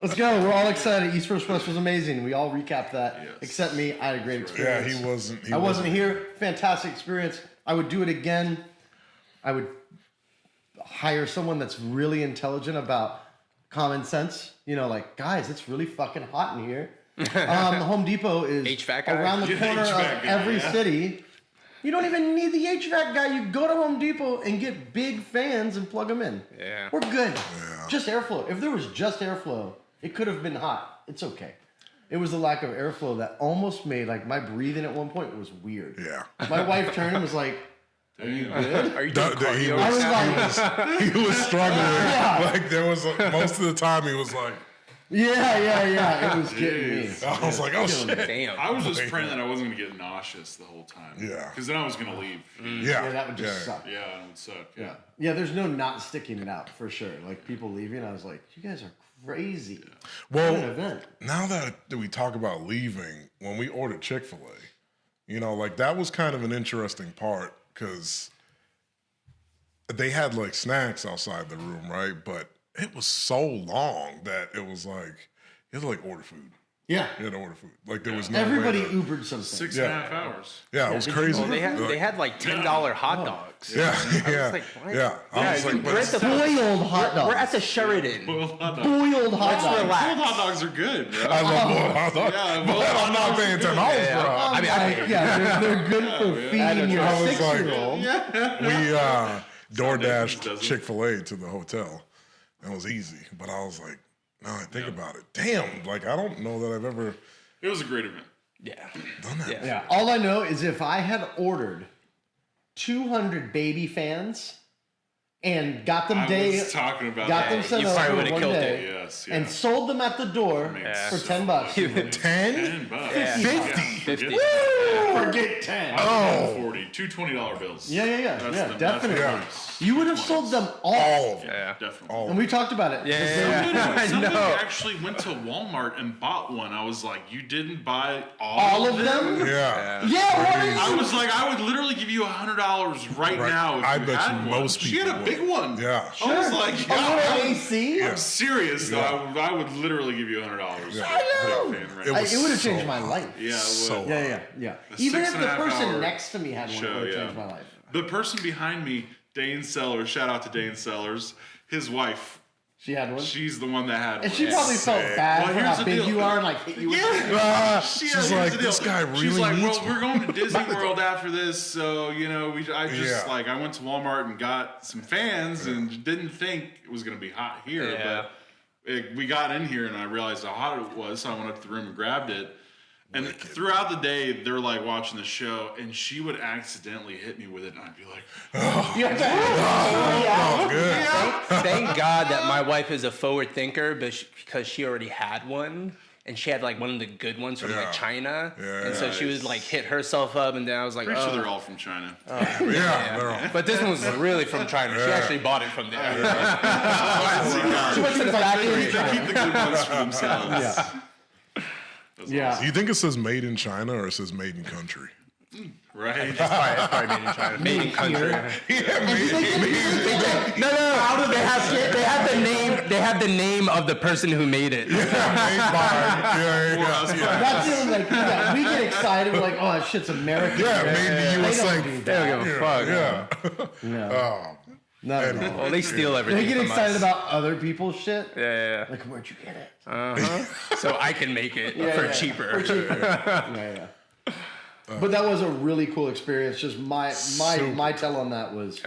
Let's go. We're all excited. East vs. West was amazing. We all recapped that, except me. I had a great experience. Yeah, he wasn't. I wasn't here. Fantastic experience. I would do it again. I would hire someone that's really intelligent about common sense. You know, like, guys, it's really fucking hot in here. Home Depot is HVAC guy? around the corner of every city. You don't even need the HVAC guy. You go to Home Depot and get big fans and plug them in. Yeah. We're good. Yeah. Just airflow. If there was just airflow, it could have been hot. It's okay. It was the lack of airflow that almost made, like, my breathing at one point was weird. Yeah. My wife turned and was like, are you good? Are you doing cardio? I was like, he was struggling. Yeah. Like there was most of the time he was like, yeah. It was getting me. I was like, oh shit. Damn. I was just praying that I wasn't going to get nauseous the whole time. Yeah. Because then I was going to leave. Yeah, that would just suck. Yeah, it would suck. Yeah. Yeah, there's no not sticking it out for sure. Like people leaving, I was like, you guys are crazy. Well, what an event. now that we talk about leaving, when we ordered Chick-fil-A, you know, like that was kind of an interesting part because they had like snacks outside the room, right? But it was so long that it was like, you had to like order food. Yeah. You had to order food. Like there was no Everybody way to, Ubered something. 6.5 hours. Yeah, it was crazy. Well, they had like $10 hot dogs. Yeah, I was like, what? yeah. I was like, we're at the Boiled hot dogs. We're at the Sheridan. Boiled hot dogs. Boiled hot Let's dogs. relax. Boiled hot dogs are good, bro. I love boiled hot dogs. Yeah, but boiled I'm hot not dogs paying are $10 good. for it. I mean, Yeah, they're good for feeding your I was like, 6-year-old. We DoorDashed doesn't. Chick-fil-A to the hotel. It was easy, but I was like, no, I think about it. Damn, like I don't know that I've ever It was a great event. Yeah. done that. Yeah. All I know is if I had ordered 200 baby fans and got them I was talking about got that. them sent You over probably would've one killed day, it. Yes, yeah. and sold them at the door Makes for so $10. 10? 10 bucks. Yeah. 50? Forget 10. Oh. 40. Two $20 bills. Yeah, That's the definitely. best. You would have sold them all. All of them. Yeah. Definitely. And we talked about it. Yeah. Somebody know. actually went to Walmart and bought one. I was like, you didn't buy All of them? Yeah. Yeah, what is I was like, I would literally give you $100 right now if I you bet had you one. most She had a people big would. one. Yeah. I was like, a little yeah, AC? I'm serious though. I would literally give you $100. Yeah. I know. Big fan right It now. was It would have so changed my hot. life. Yeah, it would. So Yeah. A Even if the 6.5 person hour next to me had one, it show, would have yeah. changed my life. The person behind me, Dane Sellers, shout out to Dane Sellers, his wife, She had one. she's the one that had And one. she probably felt bad Well, for here's how the big deal. you are and like hit you with it. She's here's like, the deal. this guy really She's like, needs well, we're going to Disney one. World after this, so you know, I went to Walmart and got some fans, and didn't think it was going to be hot here, Yeah. but we got in here and I realized how hot it was, so I went up to the room and grabbed it. And throughout the day, they're like watching the show, and she would accidentally hit me with it, and I'd be like, Oh, good. Thank God that my wife is a forward thinker, because she already had one. And she had like one of the good ones from like China. Yeah. And so she would like hit herself up, and then I was like, pretty oh. sure they're all from China. Yeah, they're all. But this one was really from China. She actually bought it from there. She went to the factory. They keep the good ones for themselves. Yeah. You think it says made in China or it says made in country? Right? It's probably made in China. Made in country. Yeah, made in No. They have the name of the person who made it. made by. Yeah. That's the like, we get excited. We're like, oh, that shit's American. Yeah, made in the They USA. don't do They don't give a fuck. Yeah. No. Oh, Not at all. Well, they steal everything. They get from excited us. about other people's shit. Yeah. Like, where'd you get it? So I can make it for cheaper. Yeah. But that was a really cool experience. Just my tell on that was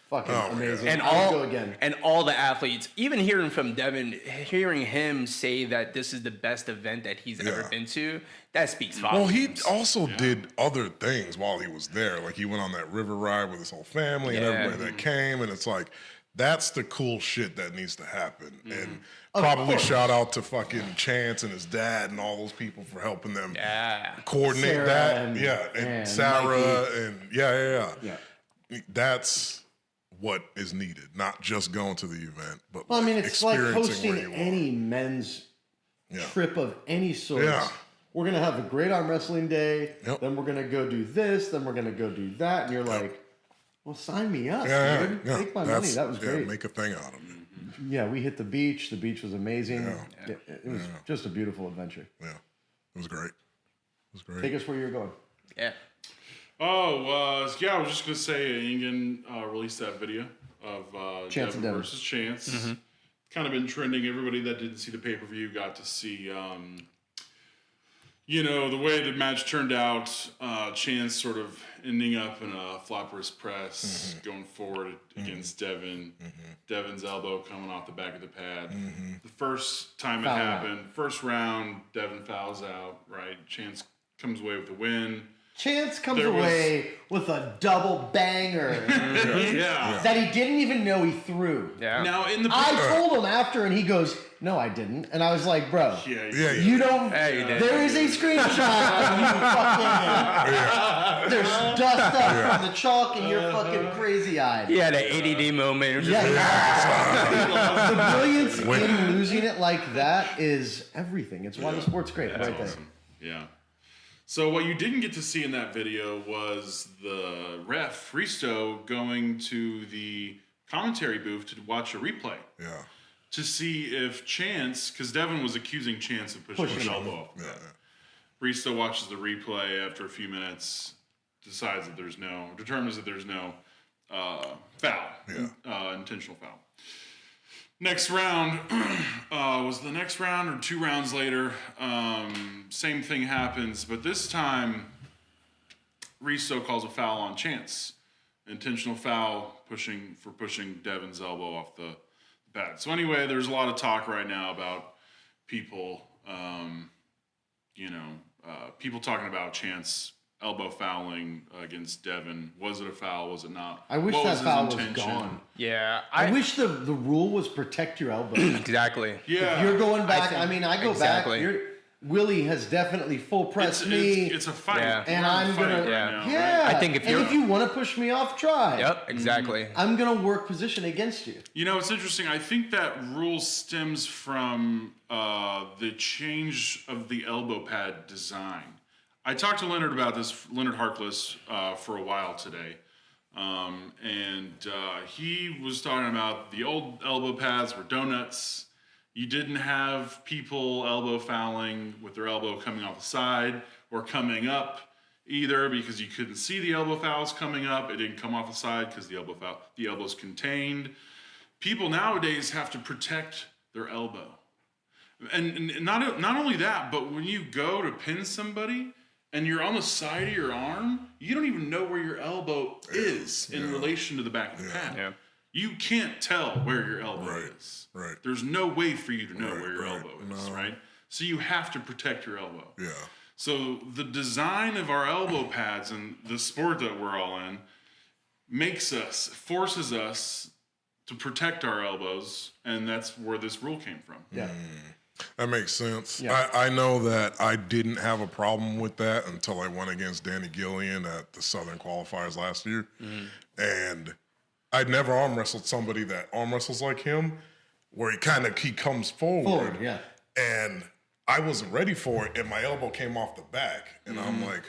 fucking amazing. And I would go again. And all the athletes, even hearing from Devin, hearing him say that this is the best event that he's ever been to, that speaks volumes. Well, he also did other things while he was there. Like he went on that river ride with his whole family and everybody that came. And it's like, that's the cool shit that needs to happen. And probably shout out to fucking Chance and his dad and all those people for helping them coordinate Sarah that. and And Sarah Mikey. and yeah. That's what is needed, not just going to the event, but Well, I mean, it's like experiencing where hosting you any men's are. trip of any sort. Yeah. We're going to have a great arm wrestling day. Yep. Then we're going to go do this. Then we're going to go do that. And you're like, well, sign me up, dude. Yeah. Take my money. That was great. Make a thing out of it. Yeah, we hit the beach. The beach was amazing. Yeah. It was just a beautiful adventure. Yeah, it was great. It was great. Take us where you're going. Yeah. Oh, yeah, I was just going to say Ingen released that video of Chance and Devin Devin. versus Chance. Kind of been trending. Everybody that didn't see the pay-per-view got to see, the way the match turned out. Chance sort of ending up in a flat wrist press, going forward against Devin. Devin's elbow coming off the back of the pad. The first time Foul it happened, first round, Devin fouls out, right? Chance comes away with the win. Chance comes away with a double banger Yeah. that he didn't even know he threw. Yeah. Now in the I told him after, and he goes, "No, I didn't." And I was like, "Bro, you don't." Yeah, you did. There is a screenshot of you fucking. There's dust up from the chalk, and you're fucking crazy-eyed. He had an ADD moment. It was just The brilliance in losing it like that is everything. It's why the sport's great, right there. awesome. Yeah. So what you didn't get to see in that video was the ref, Risto, going to the commentary booth to watch a replay. Yeah. To see if Chance, because Devin was accusing Chance of pushing his elbow off the bed. Risto watches the replay after a few minutes, determines that there's no foul, intentional foul. Next round was the next round or 2 rounds later. Same thing happens, but this time Risto calls a foul on Chance. Intentional foul pushing Devin's elbow off the pad. So anyway, there's a lot of talk right now about people, people talking about Chance elbow fouling against Devin. Was it a foul? Was it not? I wish what that was foul his was intention? gone. yeah. I wish the rule was protect your elbow. Exactly. Yeah. If you're going back, I go Exactly. back. Willie has definitely full pressed me. It's a fight. Yeah. And We're in a I'm fight gonna, right now, yeah. right? I think if and you're- if you want to push me off, try. Yep. Exactly. I'm gonna work position against you. You know, it's interesting. I think that rule stems from the change of the elbow pad design. I talked to Leonard about this, Leonard Harkless, for a while today. And he was talking about the old elbow pads were donuts. You didn't have people elbow fouling with their elbow coming off the side or coming up either, because you couldn't see the elbow fouls coming up. It didn't come off the side because the elbow's contained. People nowadays have to protect their elbow. And not only that, but when you go to pin somebody and you're on the side of your arm, you don't even know where your elbow is in relation to the back of the pad. Yeah. You can't tell where your elbow is. Right. There's no way for you to know where your elbow is, No. right? So you have to protect your elbow. Yeah. So the design of our elbow pads and the sport that we're all in forces us to protect our elbows, and that's where this rule came from. Yeah. That makes sense. Yeah. I know that I didn't have a problem with that until I went against Danny Gillian at the Southern qualifiers last year. And I'd never arm wrestled somebody that arm wrestles like him, where he comes forward. Yeah. And I wasn't ready for it, and my elbow came off the back. And I'm like,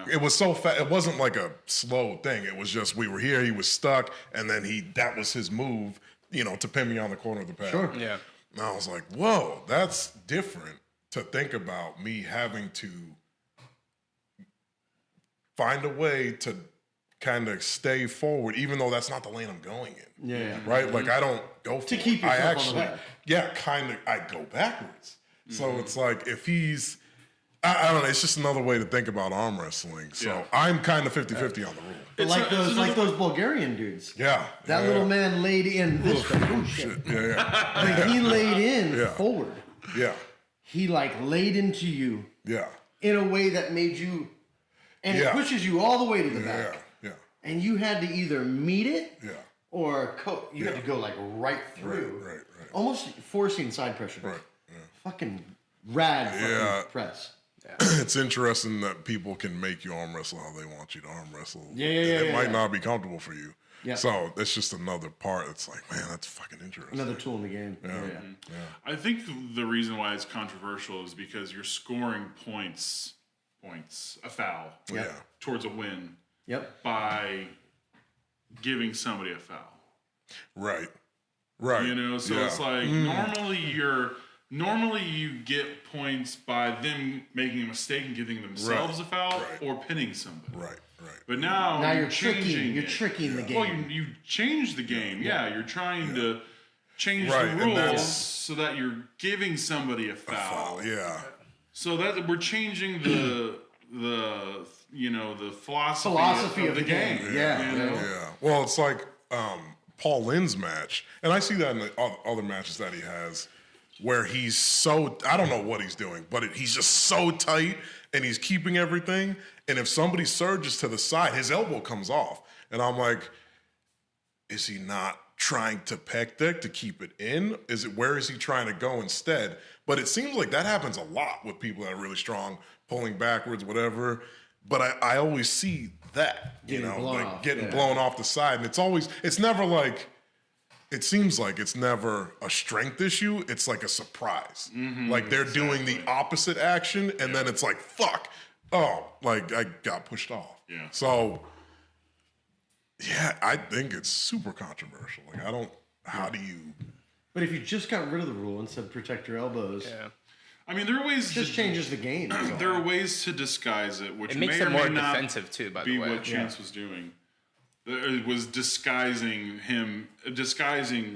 it was so fast. It wasn't like a slow thing. It was just, we were here, he was stuck, and then that was his move, to pin me on the corner of the pad. Sure. Yeah. And I was like, whoa, that's different to think about me having to find a way to kind of stay forward, even though that's not the lane I'm going in. Yeah. Right? Like, I don't go for To keep yourself I on the actually, back. I go backwards. So it's like, if he's, I don't know, it's just another way to think about arm wrestling. So I'm kind of 50-50 on the rule. But like those Bulgarian dudes. Yeah. That little man laid in this shit. Yeah. Like he laid in forward. Yeah. He laid into you Yeah. in a way that made you, and it pushes you all the way to the back. Yeah. And you had to either meet it or you had to go right through. Right. Almost forcing side pressure. Right. Fucking rad fucking press. It's interesting that people can make you arm wrestle how they want you to arm wrestle. It might not be comfortable for you. Yeah. So that's just another part. It's like, man, that's fucking interesting. Another tool in the game. Yeah. I think the reason why it's controversial is because you're scoring points, a foul, Yeah. towards a win Yep. by giving somebody a foul. Right. Right. You know, so it's like normally you get points by them making a mistake and giving themselves a foul or pinning somebody. Right. Right. But now you're changing tricking the game. Well, you change the game. Yeah, you're trying to change Right, the and rules that's- so that you're giving somebody a foul. Yeah. So that we're changing the philosophy of the game. Yeah. You know? Yeah. Well, it's like Paul Lynn's match, and I see that in the other matches that he has, where he's so, I don't know what he's doing, but he's just so tight and he's keeping everything. And if somebody surges to the side, his elbow comes off. And I'm like, is he not trying to peck deck to keep it in? Where is he trying to go instead? But it seems like that happens a lot with people that are really strong, pulling backwards, whatever. But I always see that, Getting blown off, getting blown off the side. And it's never like, it seems like it's never a strength issue. It's like a surprise. Like they're doing the opposite action, and then it's like, fuck. Oh, like I got pushed off. Yeah. So, yeah, I think it's super controversial. Like, how do you? But if you just got rid of the rule and said protect your elbows, I mean, there are ways. it just changes the game. that's all. There are ways to disguise it, which It makes may it or more may not defensive too. By be the way, what Chance was doing. It was disguising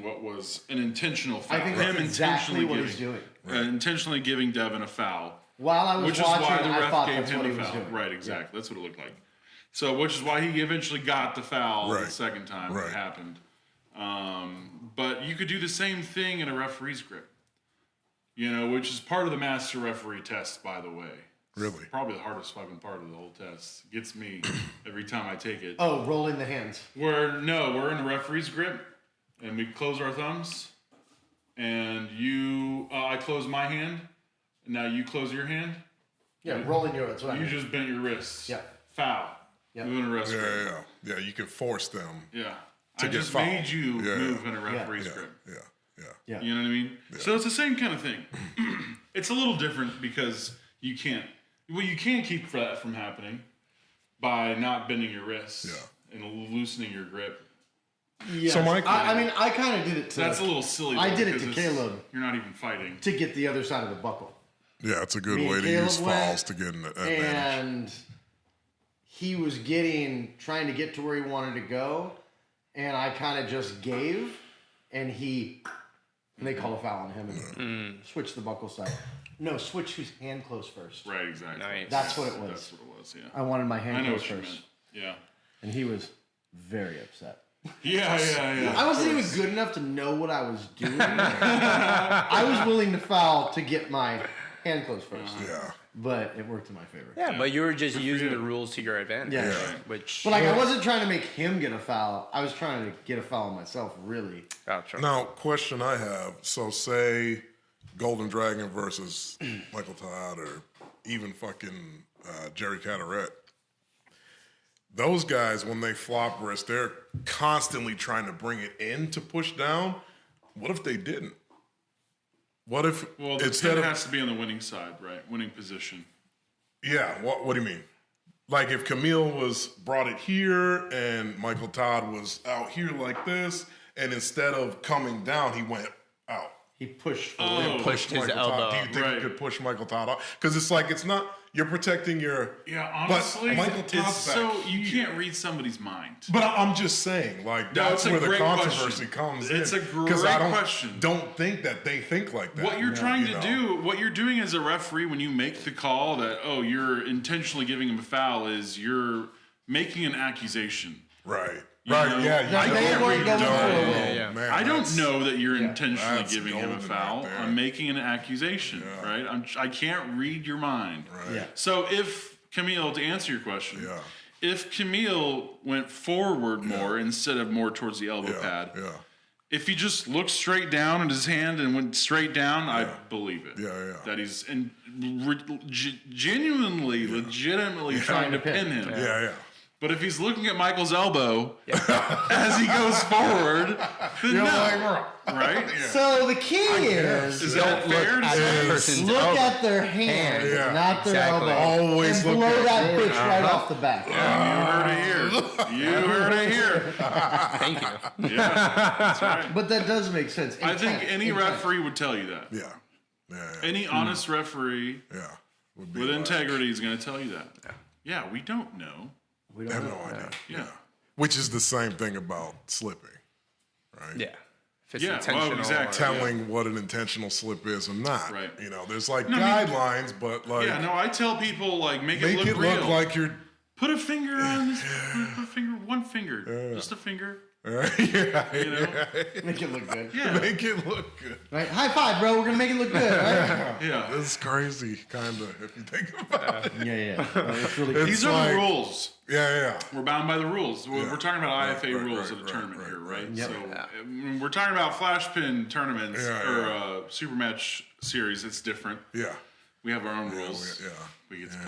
what was an intentional foul. I think Him that's exactly intentionally what he's giving- doing. intentionally giving Devin a foul. While I was Which is watching, why the I ref thought gave that's him what he a was foul. doing. Right, exactly. That's what it looked like. So, which is why he eventually got the foul the Right. second time Right. it happened. But you could do the same thing in a referee's grip. You know, which is part of the master referee test, by the way. Really? Probably the hardest fucking part of the whole test. It gets me every time I take it. Oh, rolling the hands. We're in a referee's grip, and we close our thumbs, and I close my hand, and now you close your hand. Yeah, rolling your. That's what I You mean. just bent your wrists. Yeah. Foul. Yeah. Move in a rest grip. Yeah. You can force them. Yeah. To I get just fouled. made you Yeah. move in a referee's Yeah. grip. Yeah. You know what I mean? So it's the same kind of thing. It's a little different because you can keep that from happening by not bending your wrists and loosening your grip. Yes. So my- I mean, I kind of did it to. That's a little silly. I though, did it because to Caleb You're not even fighting. to get the other side of the buckle. Yeah, it's a good Me way and to use Caleb went, fouls to get an advantage. And he was trying to get to where he wanted to go, and I kind of just gave, and they call a foul on him and switch the buckle side. No, switch whose hand close first. Right, exactly. Nice. That's what it was. That's what it was, yeah. I wanted my I hand know close what you first, meant. Yeah. and he was very upset. Yeah. I wasn't even good enough to know what I was doing. I was willing to foul to get my hand close first, Yeah. but it worked in my favor. yeah, but you were just using you. the rules to your advantage. Yeah. Which. But I wasn't trying to make him get a foul. I was trying to get a foul myself, really. Gotcha. Now, question I have. So say Golden Dragon versus Michael Todd or even fucking Jerry Caderet. Those guys, when they flop wrist, they're constantly trying to bring it in to push down. What if they didn't? What if Well, the instead pin of has to be on the winning side, right? Winning position. yeah? What do you mean? Like if Camille brought it here and Michael Todd was out here like this, and instead of coming down, he went out. He pushed for Oh. Pushed his Michael Todd. elbow. Do you think Right. you could push Michael Todd off? Because it's like it's not. You're protecting your. Yeah, honestly, but Michael it's Todd's so back you here. can't read somebody's mind. But I'm just saying, like No, that's it's a where the great controversy question. comes It's in. a great Because I question. don't think that they think like that. What you're trying you to know? do, what you're doing as a referee when you make the call that, oh, you're intentionally giving him a foul, is you're making an accusation. Right. You Right. know, Yeah. They can't weren't read going your for a mind. win. Yeah. Man, I don't that's- know that you're intentionally That's giving him a golden foul. right there. I'm making an accusation, right? I can't read your mind. Right. Yeah. So if Camille, to answer your question, Yeah. if Camille went forward more instead of more towards the elbow Yeah. pad, Yeah. if he just looked straight down at his hand and went straight down, I believe it. Yeah. That he's legitimately trying to pin him. Yeah. But if he's looking at Michael's elbow as he goes forward, then You're no. like, Right? Yeah. So the key is that fair to say? look at their hand, Yeah. not their Exactly. elbow. Always and look blow at that bitch right off the back. You heard it here. You heard it here. Thank you. Yeah, that's right. But that does make sense. I think any referee would tell you that. Yeah. Yeah. Any honest referee Yeah. Would be with like, integrity is going to tell you that. Yeah, we don't know. We I don't have know. no idea. Yeah. Which is the same thing about slipping, right? Yeah. If it's Yeah, well, intentional. exactly. Telling what an intentional slip is or not. Right. You know, there's like No, I mean- guidelines, but like Yeah, no, I tell people, like, make make it it look look real. like you're Put a finger on this. Put a finger, one finger. Just a finger. yeah, You know? Make it look good. Yeah. make it look good. Right? High five, bro. We're gonna make it look good. Right? Yeah. This is crazy, kind of, if you think about it. Yeah. It's really It's These are like- the rules. Yeah. We're bound by the rules. We're talking about IFA right, rules right, at a tournament right, here, right, right? Yep. So when we're talking about flash pin tournaments Yeah, or super match series. It's different. Yeah. We have our own rules. Yeah. We get to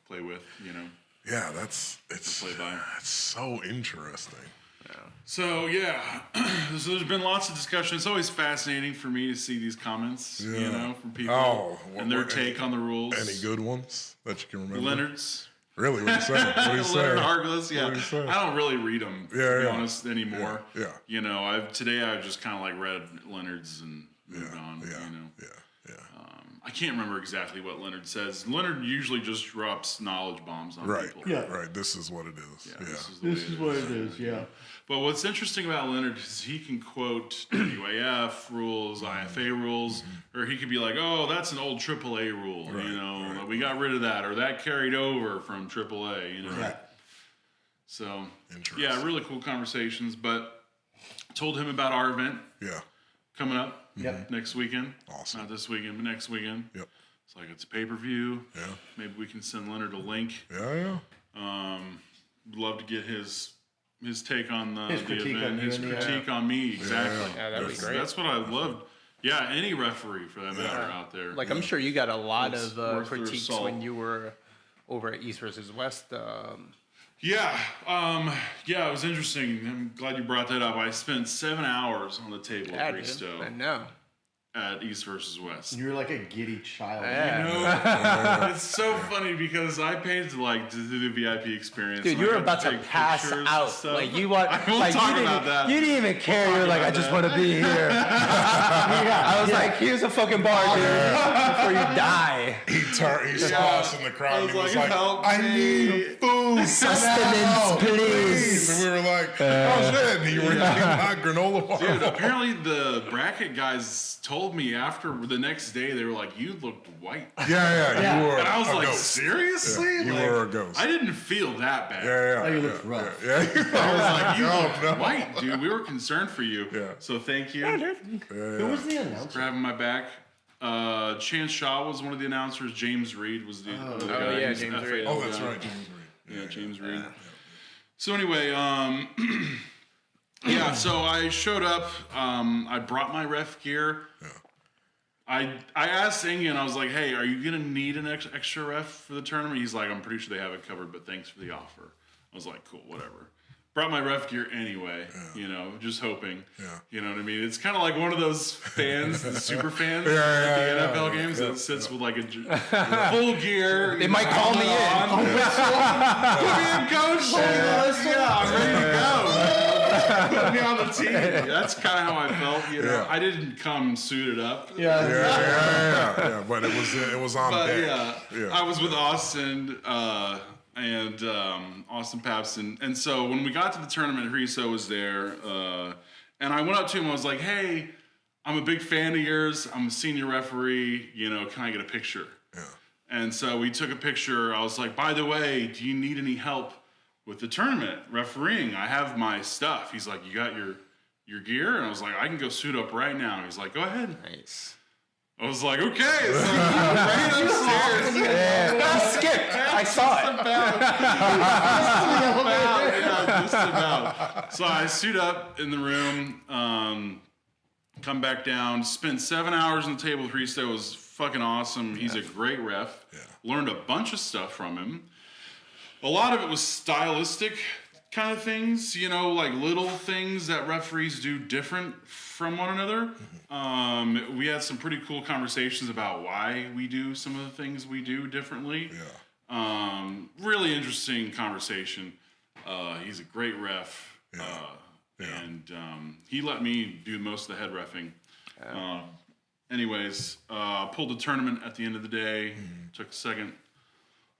play with, you know. Yeah, it's play by. It's so interesting. So yeah, so there's been lots of discussion. It's always fascinating for me to see these comments, you Yeah. know, from people Oh, and their what- take on the rules. Any good ones that you can remember? Leonard's. Really? What do you say? What do you say? Leonard Harkless, yeah. What do you say? I don't really read them, to Yeah, be yeah. honest, anymore. Yeah. You know, today I've just kind of like read Leonard's and moved on. Yeah. You know, Yeah. I can't remember exactly what Leonard says. Leonard usually just drops knowledge bombs on Right. people. Yeah. Right. This is what it is. Yeah. This is what it is. Yeah. But what's interesting about Leonard is he can quote WAF rules, IFA rules, or he could be like, "Oh, that's an old AAA rule. You know, we got rid of that, or that carried over from AAA." You know. Right. So Interesting. yeah, really cool conversations. But told him about our event Yeah. coming up Yep. next weekend. Awesome. Not this weekend, but next weekend. Yep. It's like it's a pay-per-view. Yeah. Maybe we can send Leonard a link. Yeah. Would love to get his take on the critique event, on you his and the- critique on me. Exactly. Yeah, that'd be great. That's what I loved. Yeah, any referee for that matter out there. Like, I'm sure you got a lot It's of worth their critiques salt. when you were over at East versus West. Yeah, it was interesting. I'm glad you brought that up. I spent 7 hours on the table Yeah, at dude. Risto I know. at East versus West. You're like a giddy child. Yeah. It's so funny because I paid to do the VIP experience. Dude, and you I were got about to take pass pictures and out. stuff. Like, you want. I won't like, talk you didn't, about that. You didn't even care. You were like, I just want to be here. Yeah. I was like, here's a fucking bar, dude, before you die. He saw us in the crowd and he was like, "Help I me." need food. Sustenance, please. And we were like, oh shit. And you were eating hot granola bar. Dude, apparently the bracket guys told me after the next day, they were like, "You looked white." Yeah. You were And I was a like, ghost. seriously? Yeah, you Like, were a ghost. I didn't feel that bad. Yeah. Oh, you looked rough. Yeah. I was like, you Oh, look no. white, dude. We were concerned for you. Yeah. So thank you Who was the announcer? for having my back. Chance Shaw was one of the announcers. James Reed was the other Oh, guy. yeah, He's James FAL Reed. Oh, that's guy. right. James Reed. Yeah, James Reed. So anyway, yeah, so I showed up. I brought my ref gear. Yeah. I asked Ingen, I was like, "Hey, are you gonna need an extra ref for the tournament?" He's like, "I'm pretty sure they have it covered, but thanks for the offer." I was like, "Cool, whatever." Brought my ref gear anyway, you know, just hoping. Yeah. You know what I mean? It's kind of like one of those fans, the super fans Yeah, at the yeah, NFL games that sits with like a full gear. They might call me in. Put me in, coach. Yeah, I'm ready to go. Put me on the team. That's kind of how I felt. You know, Yeah. I didn't come suited up. Yeah. Yeah. But it was on But deck. yeah, I was with Austin and Austin Papson. And so when we got to the tournament, Riso was there. And I went up to him. I was like, "Hey, I'm a big fan of yours. I'm a senior referee. You know, can I get a picture?" Yeah. And so we took a picture. I was like, "By the way, do you need any help with the tournament refereeing? I have my stuff." He's like, "You got your gear?" And I was like, "I can go suit up right now." He's like, "Go ahead." Nice. I was like, "Okay." So right upstairs. Yeah. He skipped. I saw it. Yeah, just about. So I suit up in the room, come back down, spent 7 hours on the table with Risto. It was fucking awesome. He's a great ref. Yeah. Learned a bunch of stuff from him. A lot of it was stylistic kind of things, like little things that referees do different from one another. We had some pretty cool conversations about why we do some of the things we do differently. Yeah. Really interesting conversation. He's a great ref. And he let me do most of the head reffing. Anyways, pulled the tournament at the end of the day. Took second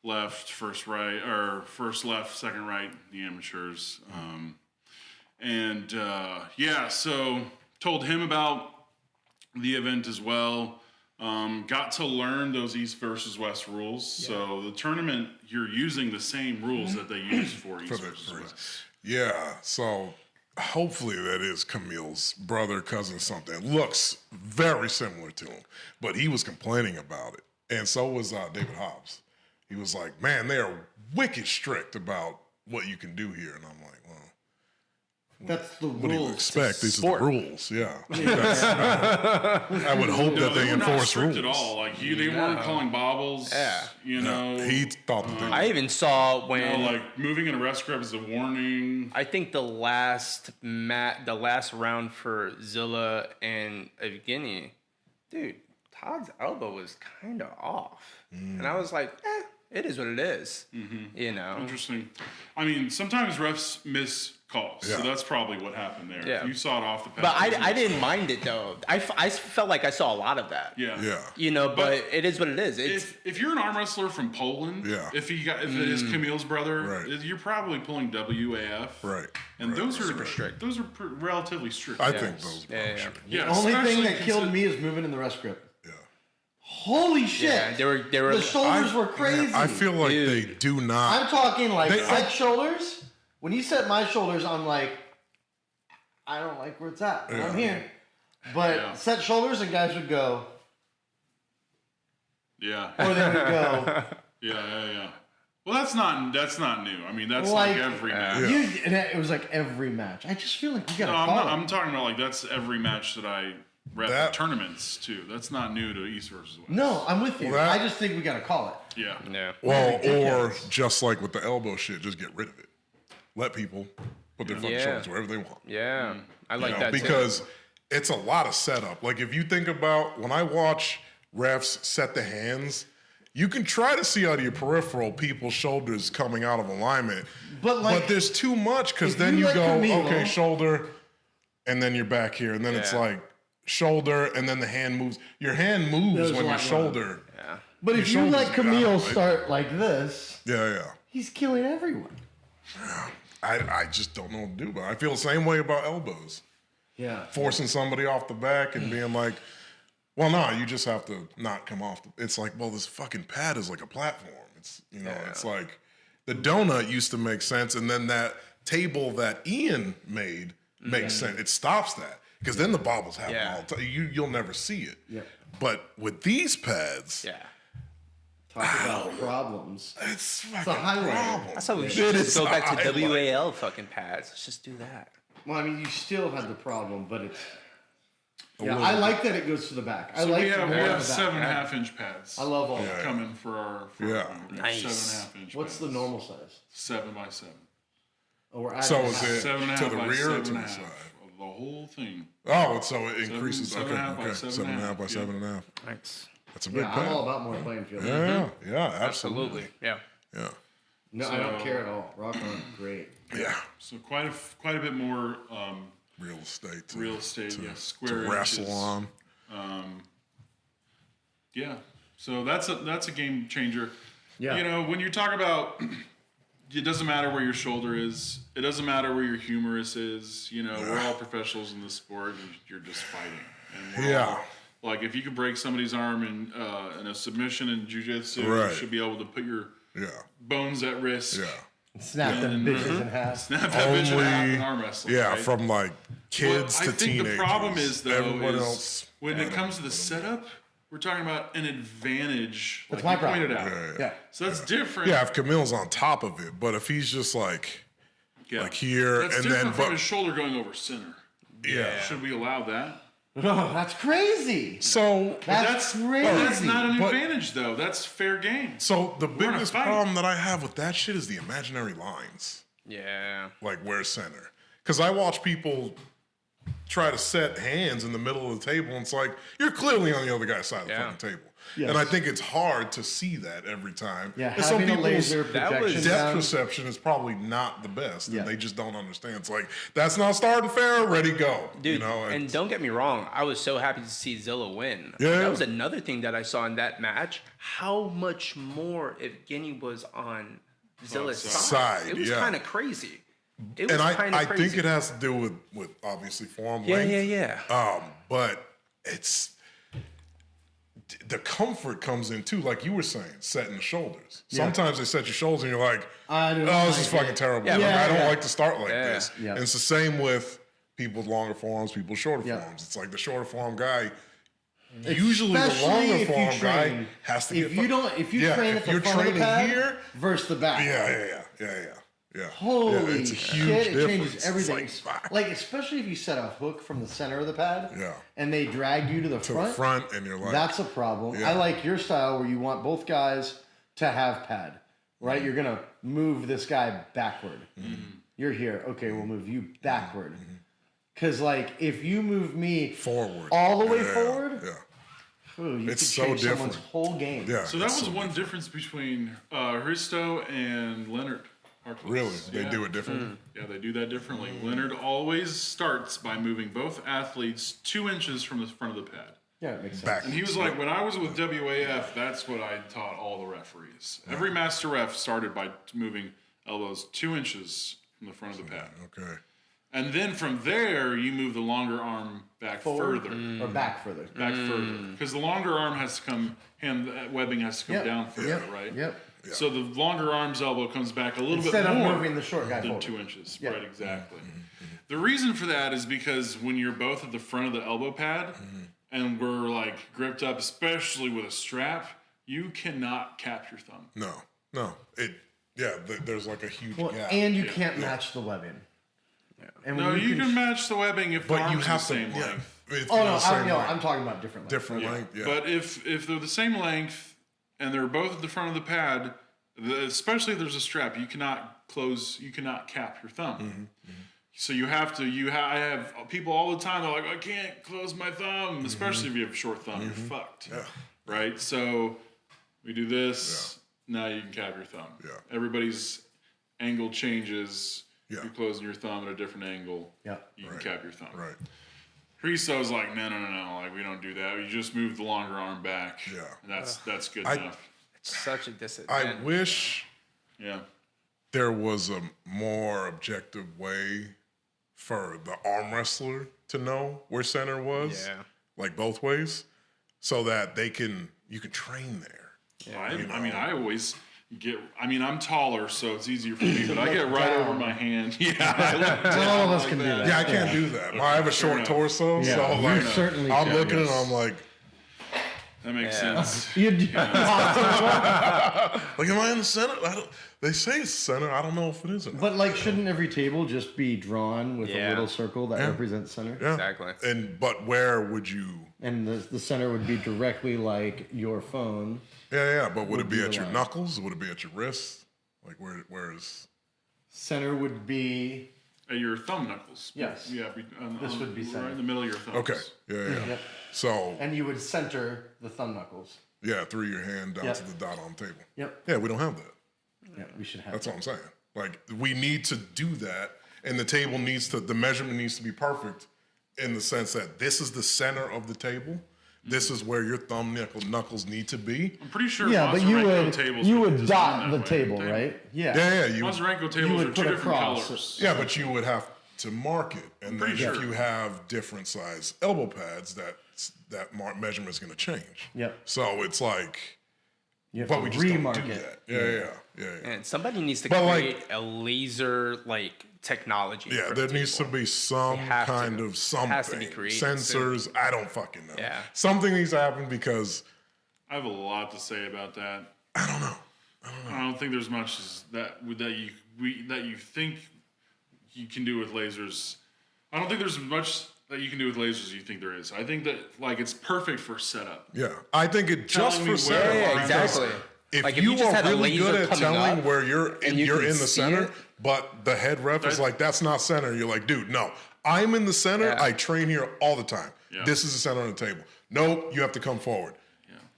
left, first right, or first left, second right, the amateurs. So told him about the event as well. Got to learn those East versus West rules. So the tournament, you're using the same rules that they use for East versus West. Yeah, so hopefully that is Camille's brother, cousin, something. Looks very similar to him, but he was complaining about it. And so was David Hobbs. He was like, man, they are wicked strict about what you can do here. And I'm like, well, that's the rules. What do you expect? These are the rules. Yeah. I would hope that they enforce not strict rules. At all. Like they weren't calling bobbles. Yeah. He thought that they I even saw when like moving in a rest grab is a warning. I think the last round for Zilla and Evgeny, dude, Todd's elbow was kind of off, and I was like, it is what it is. Interesting. I mean, sometimes refs miss calls, so that's probably what happened there. Yeah. If you saw it off the pass. But I didn't mind it though. I felt like I saw a lot of that. Yeah. But it is what it is. If you're an arm wrestler from Poland, if it is Camille's brother, you're probably pulling WAF. Right. And those are super strict. Those are relatively strict. I think those are strict. The only thing that killed me is moving in the rest grip. Holy shit! Yeah, they were. The shoulders were crazy. I feel like they do not. I'm talking like set shoulders. When you set my shoulders, I'm like, I don't like where it's at. Yeah. I'm here. But set shoulders and guys would go. Yeah. Or they would go. Yeah. Well, that's not new. I mean, that's like every match. It was like every match. I just feel like you gotta call it. I'm talking about like that's every match that I rep tournaments too. That's not new to East versus West. No, I'm with you. I just think we gotta call it. Yeah. Well, or just like with the elbow shit, just get rid of it. Let people put their fucking shoulders wherever they want. Yeah. I like that because it's a lot of setup. Like if you think about when I watch refs set the hands, you can try to see out of your peripheral people's shoulders coming out of alignment. But there's too much because then you go, okay, shoulder, and then you're back here. And then it's like shoulder, and then the hand moves. Your hand moves when your shoulder. Yeah. But if you let Camille start like this, he's killing everyone. I just don't know what to do about it. I feel the same way about elbows. Yeah. Forcing somebody off the back and being like, well, no, you just have to not come off. It's like, well, this fucking pad is like a platform. It's, it's like the donut used to make sense. And then that table that Ian made makes sense. It stops that because then the bobbles happen all the time. You'll never see it. Yeah. But with these pads, talk about problems. It's a highway. That's how we should just go back to WAL fucking pads. Let's just do that. Well, I mean, you still have the problem, but it's. Yeah, I like that it goes to the back. So we have 7.5 inch pads. I love all that. Coming for our nice 7.5 inch. What's the normal size? 7 by 7. Oh, we're so is it 7.5 to the by rear or to the 7.5. side? The whole thing. Oh, so it increases. 7.5 by 7.5 by 7.5. Nice. That's a big pad. I'm all about more playing field. Yeah, absolutely. Yeah. No, I don't care at all. Rock on, great. Yeah. So quite a bit more real estate. Square to wrestle on. So that's a game changer. Yeah. When you talk about, it doesn't matter where your shoulder is. It doesn't matter where your humerus is. We're all professionals in this sport, and you're just fighting. And we're all, like if you could break somebody's arm in a submission in jiu-jitsu, you should be able to put your bones at risk. Yeah. Snap them bitches in half. Snap that bitch in half in arm wrestling. Yeah, right? from like kids to teenagers. I think the problem is everyone else. When it comes to the setup, we're talking about an advantage. That's like my you pointed problem. out. Yeah. So that's different. Yeah, if Camille's on top of it, but if he's just like here that's and different then from his shoulder going over center. Yeah. Should we allow that? Oh, that's crazy. So That's crazy. That's not an advantage, though. That's fair game. So the We're in a biggest fight. problem that I have with that shit is the imaginary lines. Yeah. Like where's center? Because I watch people try to set hands in the middle of the table, and it's like you're clearly on the other guy's side of the fucking table. Yes. And I think it's hard to see that every time. Yeah, and some having a people's laser projection depth down. perception is probably not the best, Yeah. and they just don't understand. It's like that's not starting fair. Ready, go. Dude, you know, and don't get me wrong, I was so happy to see Zilla win. Yeah. That was another thing that I saw in that match. How much more Evgeny was on Zilla's side. It was kind of crazy. It was and kind of I crazy. think it has to do with obviously form Yeah, length. yeah. But it's the comfort comes in too, like you were saying, setting the shoulders. Sometimes they set your shoulders and you're like, I don't this is like fucking it. terrible. Yeah, Like, I don't yeah. like to start like Yeah. this. Yeah. And it's the same with people with longer forearms, people with shorter Yeah. forearms. It's like the shorter forearm guy, usually the Especially longer if you forearm guy train- has to if get you don't, if you Yeah, train if at the you're front of the training pad here- versus the back. Yeah. Holy yeah, it's a shit! huge It difference. changes It's everything. fuck. Like especially if you set a hook from the center of the pad, Yeah. and they drag you to the to front. the front, and you're like, That's a problem. Yeah. I like your style where you want both guys to have pad, right? Mm-hmm. You're gonna move this guy backward. You're here. Okay, we'll move you backward. Because like if you move me forward, all the way Yeah, forward, Yeah. ooh, you It's could so change someone's different. whole game. Yeah. So that it's was so one different. difference between Hristo and Leonard. Harkless. Really? They Yeah. do it differently? Yeah, they do that differently. Leonard always starts by moving both athletes 2 inches from the front of the pad. Yeah, it makes sense. Back. And he was like, when I was with WAF, that's what I taught all the referees. Every master ref started by moving elbows 2 inches from the front of the pad. Okay. And then from there, you move the longer arm back Forward further. or back further. Back further. Because the longer arm has to come, webbing has to come Yep. down further, Yep. right? Yep. So the longer arm's elbow comes back a little Instead bit of more moving the short guy than forward. 2 inches. Yeah. Right, exactly. The reason for that is because when you're both at the front of the elbow pad and we're like gripped up, especially with a strap, you cannot cap your thumb. No. There's like a huge Well, gap. and you can't match the webbing. And No, when you can match the webbing if the but you arms are have the to, same length. It's Oh the no, same length. I'm talking about different lengths. Different length, yeah. But if they're the same length and they're both at the front of the pad, especially if there's a strap, you cannot cap your thumb. So you have to. I have people all the time. They're like, I can't close my thumb, especially if you have a short thumb. You're fucked. Yeah. Right. So we do this. Now you can cap your thumb. Yeah. Everybody's angle changes. Yeah. You're closing your thumb at a different angle. Yeah. You can cap your thumb. Right. Christo's like, no. Like, we don't do that. You just move the longer arm back. Yeah. And that's good I- enough. Such a I disadvantage. wish Yeah. there was a more objective way for the arm wrestler to know where center was. Yeah. Like both ways. So that you can train there. I always get. I'm taller, so it's easier for me. But I get right over my hand. Yeah, I look All down of us like can do that. that. Yeah, I can't do that. I have a short enough. torso, Yeah, so you like certainly I'm can, looking yes. and I'm like, That makes Yeah. sense. am I in the center? They say it's center. I don't know if it is or not. But like, shouldn't every table just be drawn with a Yeah. little circle that represents center? Yeah. Exactly. But where would you? And the center would be directly like your phone. Yeah. But would it be be at the your line. knuckles? Would it be at your wrist? Like where is? Center would be At your thumb knuckles. Yes. Yeah. This would be right center. in the middle of your thumbs. Okay. Yeah. Yep. So And you would center the thumb knuckles. yeah, through your hand down Yep. to the dot on the table. Yep. Yeah, we don't have that. Yeah, we should have. That's what I'm saying. Like we need to do that, and the measurement needs to be perfect in the sense that this is the center of the table. This is where your thumb knuckles need to be. I'm pretty sure. Yeah, but Mazurenko tables you were would designed dot that the way, table, didn't they? right? Yeah. Yeah. Mazurenko tables would are two put different across. colors. Yeah, but you would have to mark it, and then pretty if sure. you have different size elbow pads, that measurement's going to change. Yep. So it's like, You have but to we just don't remark do it. that. Yeah. And somebody needs to But, like- create a laser technology. Yeah, for there the needs to table. be some have kind to. of It something. has to be created Sensors, I don't fucking know. Yeah. Something needs to happen because I have a lot to say about that. I don't know. I don't think there's much that you think you can do with lasers. I don't think there's much that you can do with lasers you think there is. I think that like it's perfect for setup. Yeah, I think it just Telling me for where- setup. Yeah, because exactly. If Like, you just are had a really good laser at coming telling up where you're and you you're can in the see center, it. but the head ref is like, that's not center. You're like, dude, no, I'm in the center. Yeah. I train here all the time. Yeah. This is the center on the table. Nope, you have to come forward.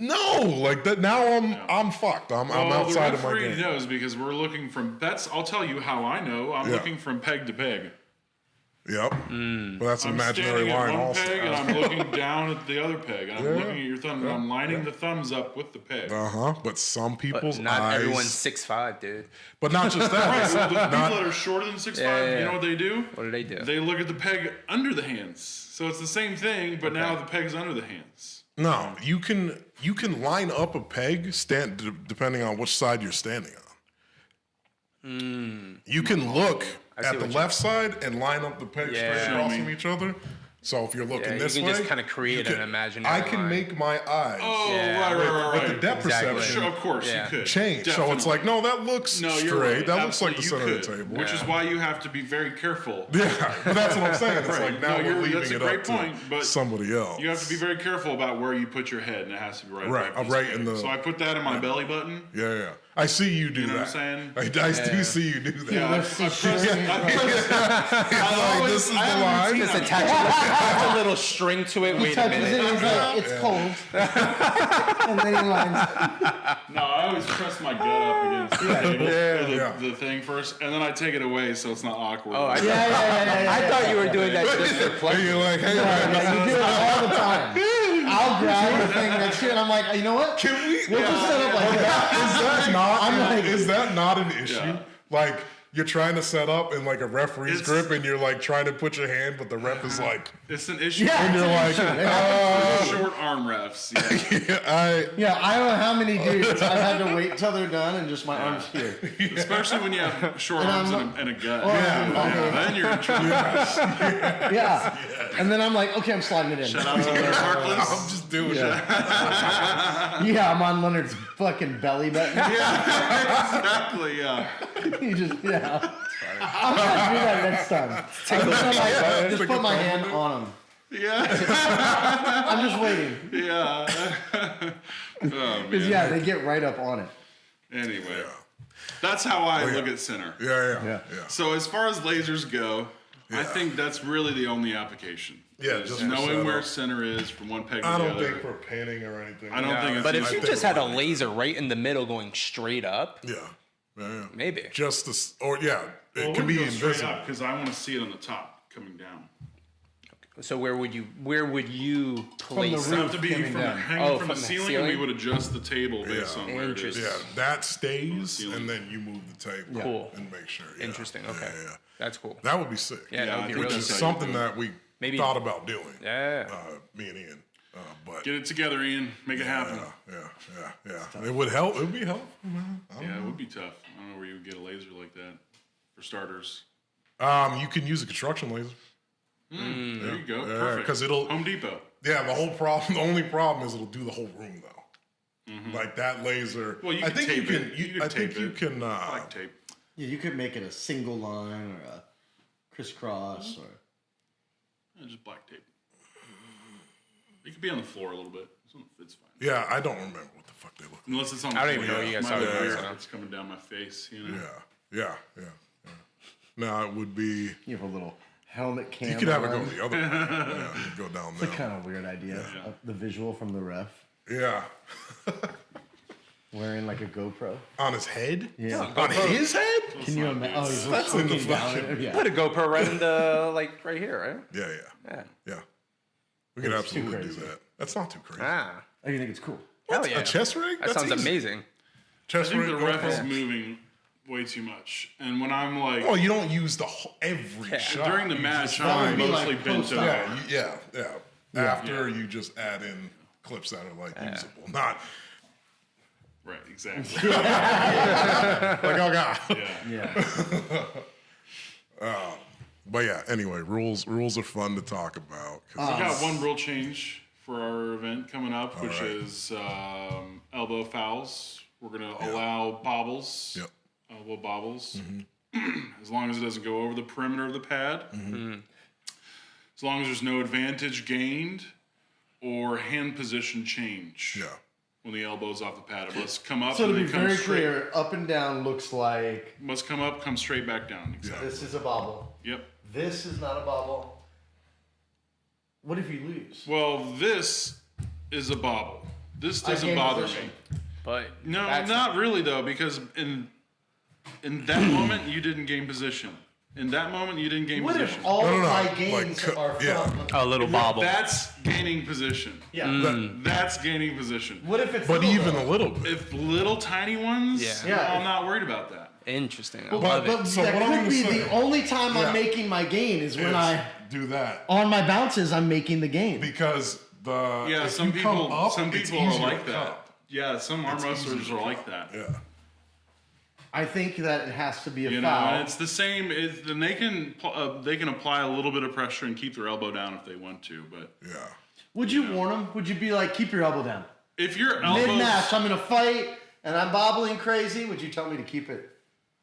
No, like that. Now I'm fucked. I'm outside of my The referee game. knows because we're looking from. I'll tell you how I know. I'm looking from peg to peg. Yep. But that's an I'm imaginary standing line at one also. peg and I'm looking down at the other peg. And I'm looking at your thumb and I'm lining the thumbs up with the peg. But some people's But not eyes. everyone's 6'5", dude. But not just that. Right, well, the people Not- that are shorter than 6'5", yeah. you know what they do? What do they do? They look at the peg under the hands. So it's the same thing, but now the peg's under the hands. No, you can line up a peg depending on which side you're standing on. You can look see at the what you- left side and line up the pegs Yeah. straight Show across me. from each other. So if you're looking you this can way, just kinda create you an imaginary I can line. make my eyes Oh, Yeah. right. with the depth Exactly. perception Sure, of course, Yeah. you could. change. So it's Definitely. like, no, that looks No, straight. you're right. That looks like the Absolutely, center you of the could. table. Which is why you have to be very careful. Yeah, but that's what I'm saying. It's Right. like now No, we're leaving that's a it great up point, to but somebody else. You have to be very careful about where you put your head, and it has to be right. Right, above right this in peg. the- So I put that in my belly button. Yeah. I see you do You know that. what I'm saying? I do see you do that. Yeah, I Let's see, press. Like, this is the line. Just attach a little string to it. Wait a touches it, minute. he's like, it's cold. And then he lines. No, I always press my gut up against the table, Yeah. the thing first, and then I take it away so it's not awkward. Oh, Yeah. I thought you were doing that just for And pleasure. you're like, hey, man, Yeah, you do it all the time. I'll grab the thing next to you, and I'm like, you know what? can we? We'll just set up like that. Is that not an issue? Yeah. Like you're trying to set up in like a referee's It's- grip, and you're like trying to put your hand, but the ref is like, It's an issue. Yeah. and you're like, Short arm refs. Yeah. Yeah, I don't know how many dudes I've had to wait till they're done and just my arms here. Especially when you have short And arms I'm and a gut. Yeah. Then you're in trouble. Yeah. And then I'm like, okay, I'm sliding it in. Shout out to Leonard Harkless. I'm just doing Yeah, I'm on Leonard's fucking belly button. Exactly, yeah. You just, yeah. I'm gonna do that next time. Just put my hand on him. Yeah. I'm just waiting. Yeah. Oh, Because, man. yeah, they get right up on it. Anyway, that's how I look at center. yeah. So as far as lasers go, I think that's really the only application. Yeah, is just for knowing setup. where center is from one peg to I the don't other. think for panning or anything. I don't think it's But if I you think just had a about it. laser right in the middle going straight up, Yeah. maybe. Just this, or yeah, it can be invisible. because I want to see it on the top coming down. So where would you place the it? It have to be coming from, down. hanging Oh, from the from the ceiling, and we ceiling? would adjust the table based Yeah. on where it is. Interesting. Yeah, that stays, ceiling. and then you move the table. Cool. And make sure. Yeah. Interesting. Okay. Yeah. That's cool. That would be sick. Yeah, that would I be think Which really is that's sick. how you something do it. that we Maybe- thought about doing. Yeah. Me and Ian. But Get it together, Ian. Make it happen. yeah. It would help. It would be helpful. Yeah, it would be tough. I don't know where you would get a laser like that. For starters. You can use a construction laser. There you go. Yeah, Perfect. 'cause it'll- Home Depot. Yeah, the only problem is it'll do the whole room though. Like that laser. Well, you I can think tape you it. can. You can I think tape you it. can. I like tape. Yeah, you could make it a single line or a crisscross or. Just black tape. It could be on the floor a little bit. It's fine. Yeah, I don't remember what the fuck they look like. Unless it's on the I don't floor. even know what you guys My talking bad. about, so. It's coming down my face, you know? Yeah. Now it would be. You have a little helmet cam. You could have it go on. the other way. Yeah, go down It's a there. kind of weird idea. The visual from the ref Yeah. wearing like a GoPro. On his head? Yeah. On his head? Can you imagine? Oh, he's That's in the looking down fucking- at it. Yeah. Put a GoPro right in the right here, right? Yeah. Yeah. We could It's too absolutely do crazy. that. That's not too crazy. Ah. Oh, you think it's cool? Hell yeah. A chest rig? That sounds easy. amazing. I Chest think rig. the ref is GoPro. moving way too much. And when I'm like, Well, you don't use the whole, every shot. during the You match, just I'm would be mostly like bent post-op. over. Yeah. After you just add in clips that are like usable, not Right, exactly. like oh god. Yeah. Yeah. But yeah, anyway, rules are fun to talk about. 'cause We got one rule change for our event coming up, which right. is elbow fouls. We're going to allow bobbles, Yep. elbow bobbles, as long as it doesn't go over the perimeter of the pad. as long as there's no advantage gained or hand position change. Yeah. When the elbow's off the pad, it must come up. So to and be then come very straight. clear, up and down looks like Must come up, come straight back down. Exactly. this is a bobble. Yep. This is not a bobble. What if you lose? Well, this is a bobble. This doesn't gained bother position. me. But No, that's not really though, because in that moment you didn't gain position. In that moment you didn't gain What position. if all No, of no, my like, gains are from? yeah. a little bobble. That's gaining position. Yeah. That's gaining position. What if it's But little, even though? a little bit. If little tiny ones, Yeah. Yeah. I'm not worried about that. Interesting. I But, love but it. So that what I'm could gonna be say- the only time Yeah. I'm making my gain is when Is do that on my bounces, I'm making the gain. because the Yeah, if some you come people up, some it's people are easier like to that. cut. Yeah, some arm wrestlers are like that. Yeah. I think that it has to be a You know, foul. and it's the same. Then they can apply a little bit of pressure and keep their elbow down if they want to. But Yeah. Would you warn them? Would you be like, keep your elbow down? if your elbows, Mid-match, I'm in a fight, and I'm bobbling crazy. Would you tell me to keep it?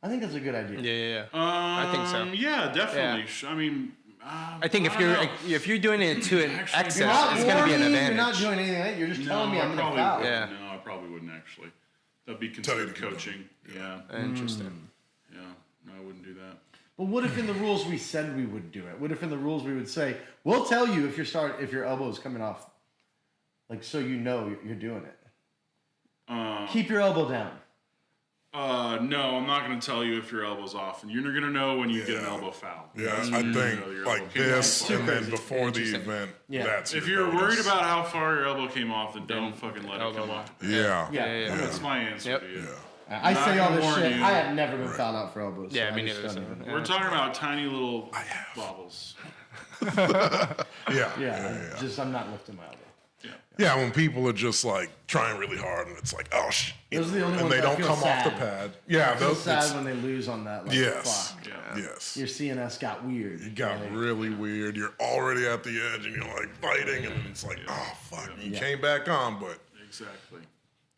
I think that's a good idea. Yeah. I think so. Yeah, definitely. Yeah. I mean, I think I don't know. if you're doing it to an Actually, excess, You're not it's going to be an warning, advantage. you're not doing anything. You're just telling me I I'm in a probably foul. wouldn't. Yeah. No, I probably wouldn't actually. That'd be Tell you considered to keep coaching. Yeah. Interesting. Yeah. No, I wouldn't do that. But what if in the rules we said we would do it? What if in the rules we would say, we'll tell you if if your elbow is coming off, like so you know you're doing it. Keep your elbow down. No, I'm not going to tell you if your elbow's off, and you're going to know when you get an elbow foul. Yeah, That's I when you know think your like elbow came this, off. and then crazy. before the Interesting. event, Yeah. that's If your you're worried bonus. about how far your elbow came off, then don't fucking let it elbow come off. off. Yeah. Yeah. That's my answer Yep. to you. Yeah. I Not say all gonna this warn shit. you. I have never been fouled out for elbows. Yeah, so me I just neither. don't So, even- We're talking about tiny little bobbles. Yeah. Just I'm not lifting my elbow. Yeah, when people are just like trying really hard and it's like, oh, Those are the only and ones they that don't feel come off the sad. pad. Yeah, I feel those. sad It's, when they lose on that. Like, yes, fuck. Yeah. yes. Your CNS got weird. It got really weird. You're already at the edge and you're like fighting, and it's like, oh fuck, you came back on, but Exactly.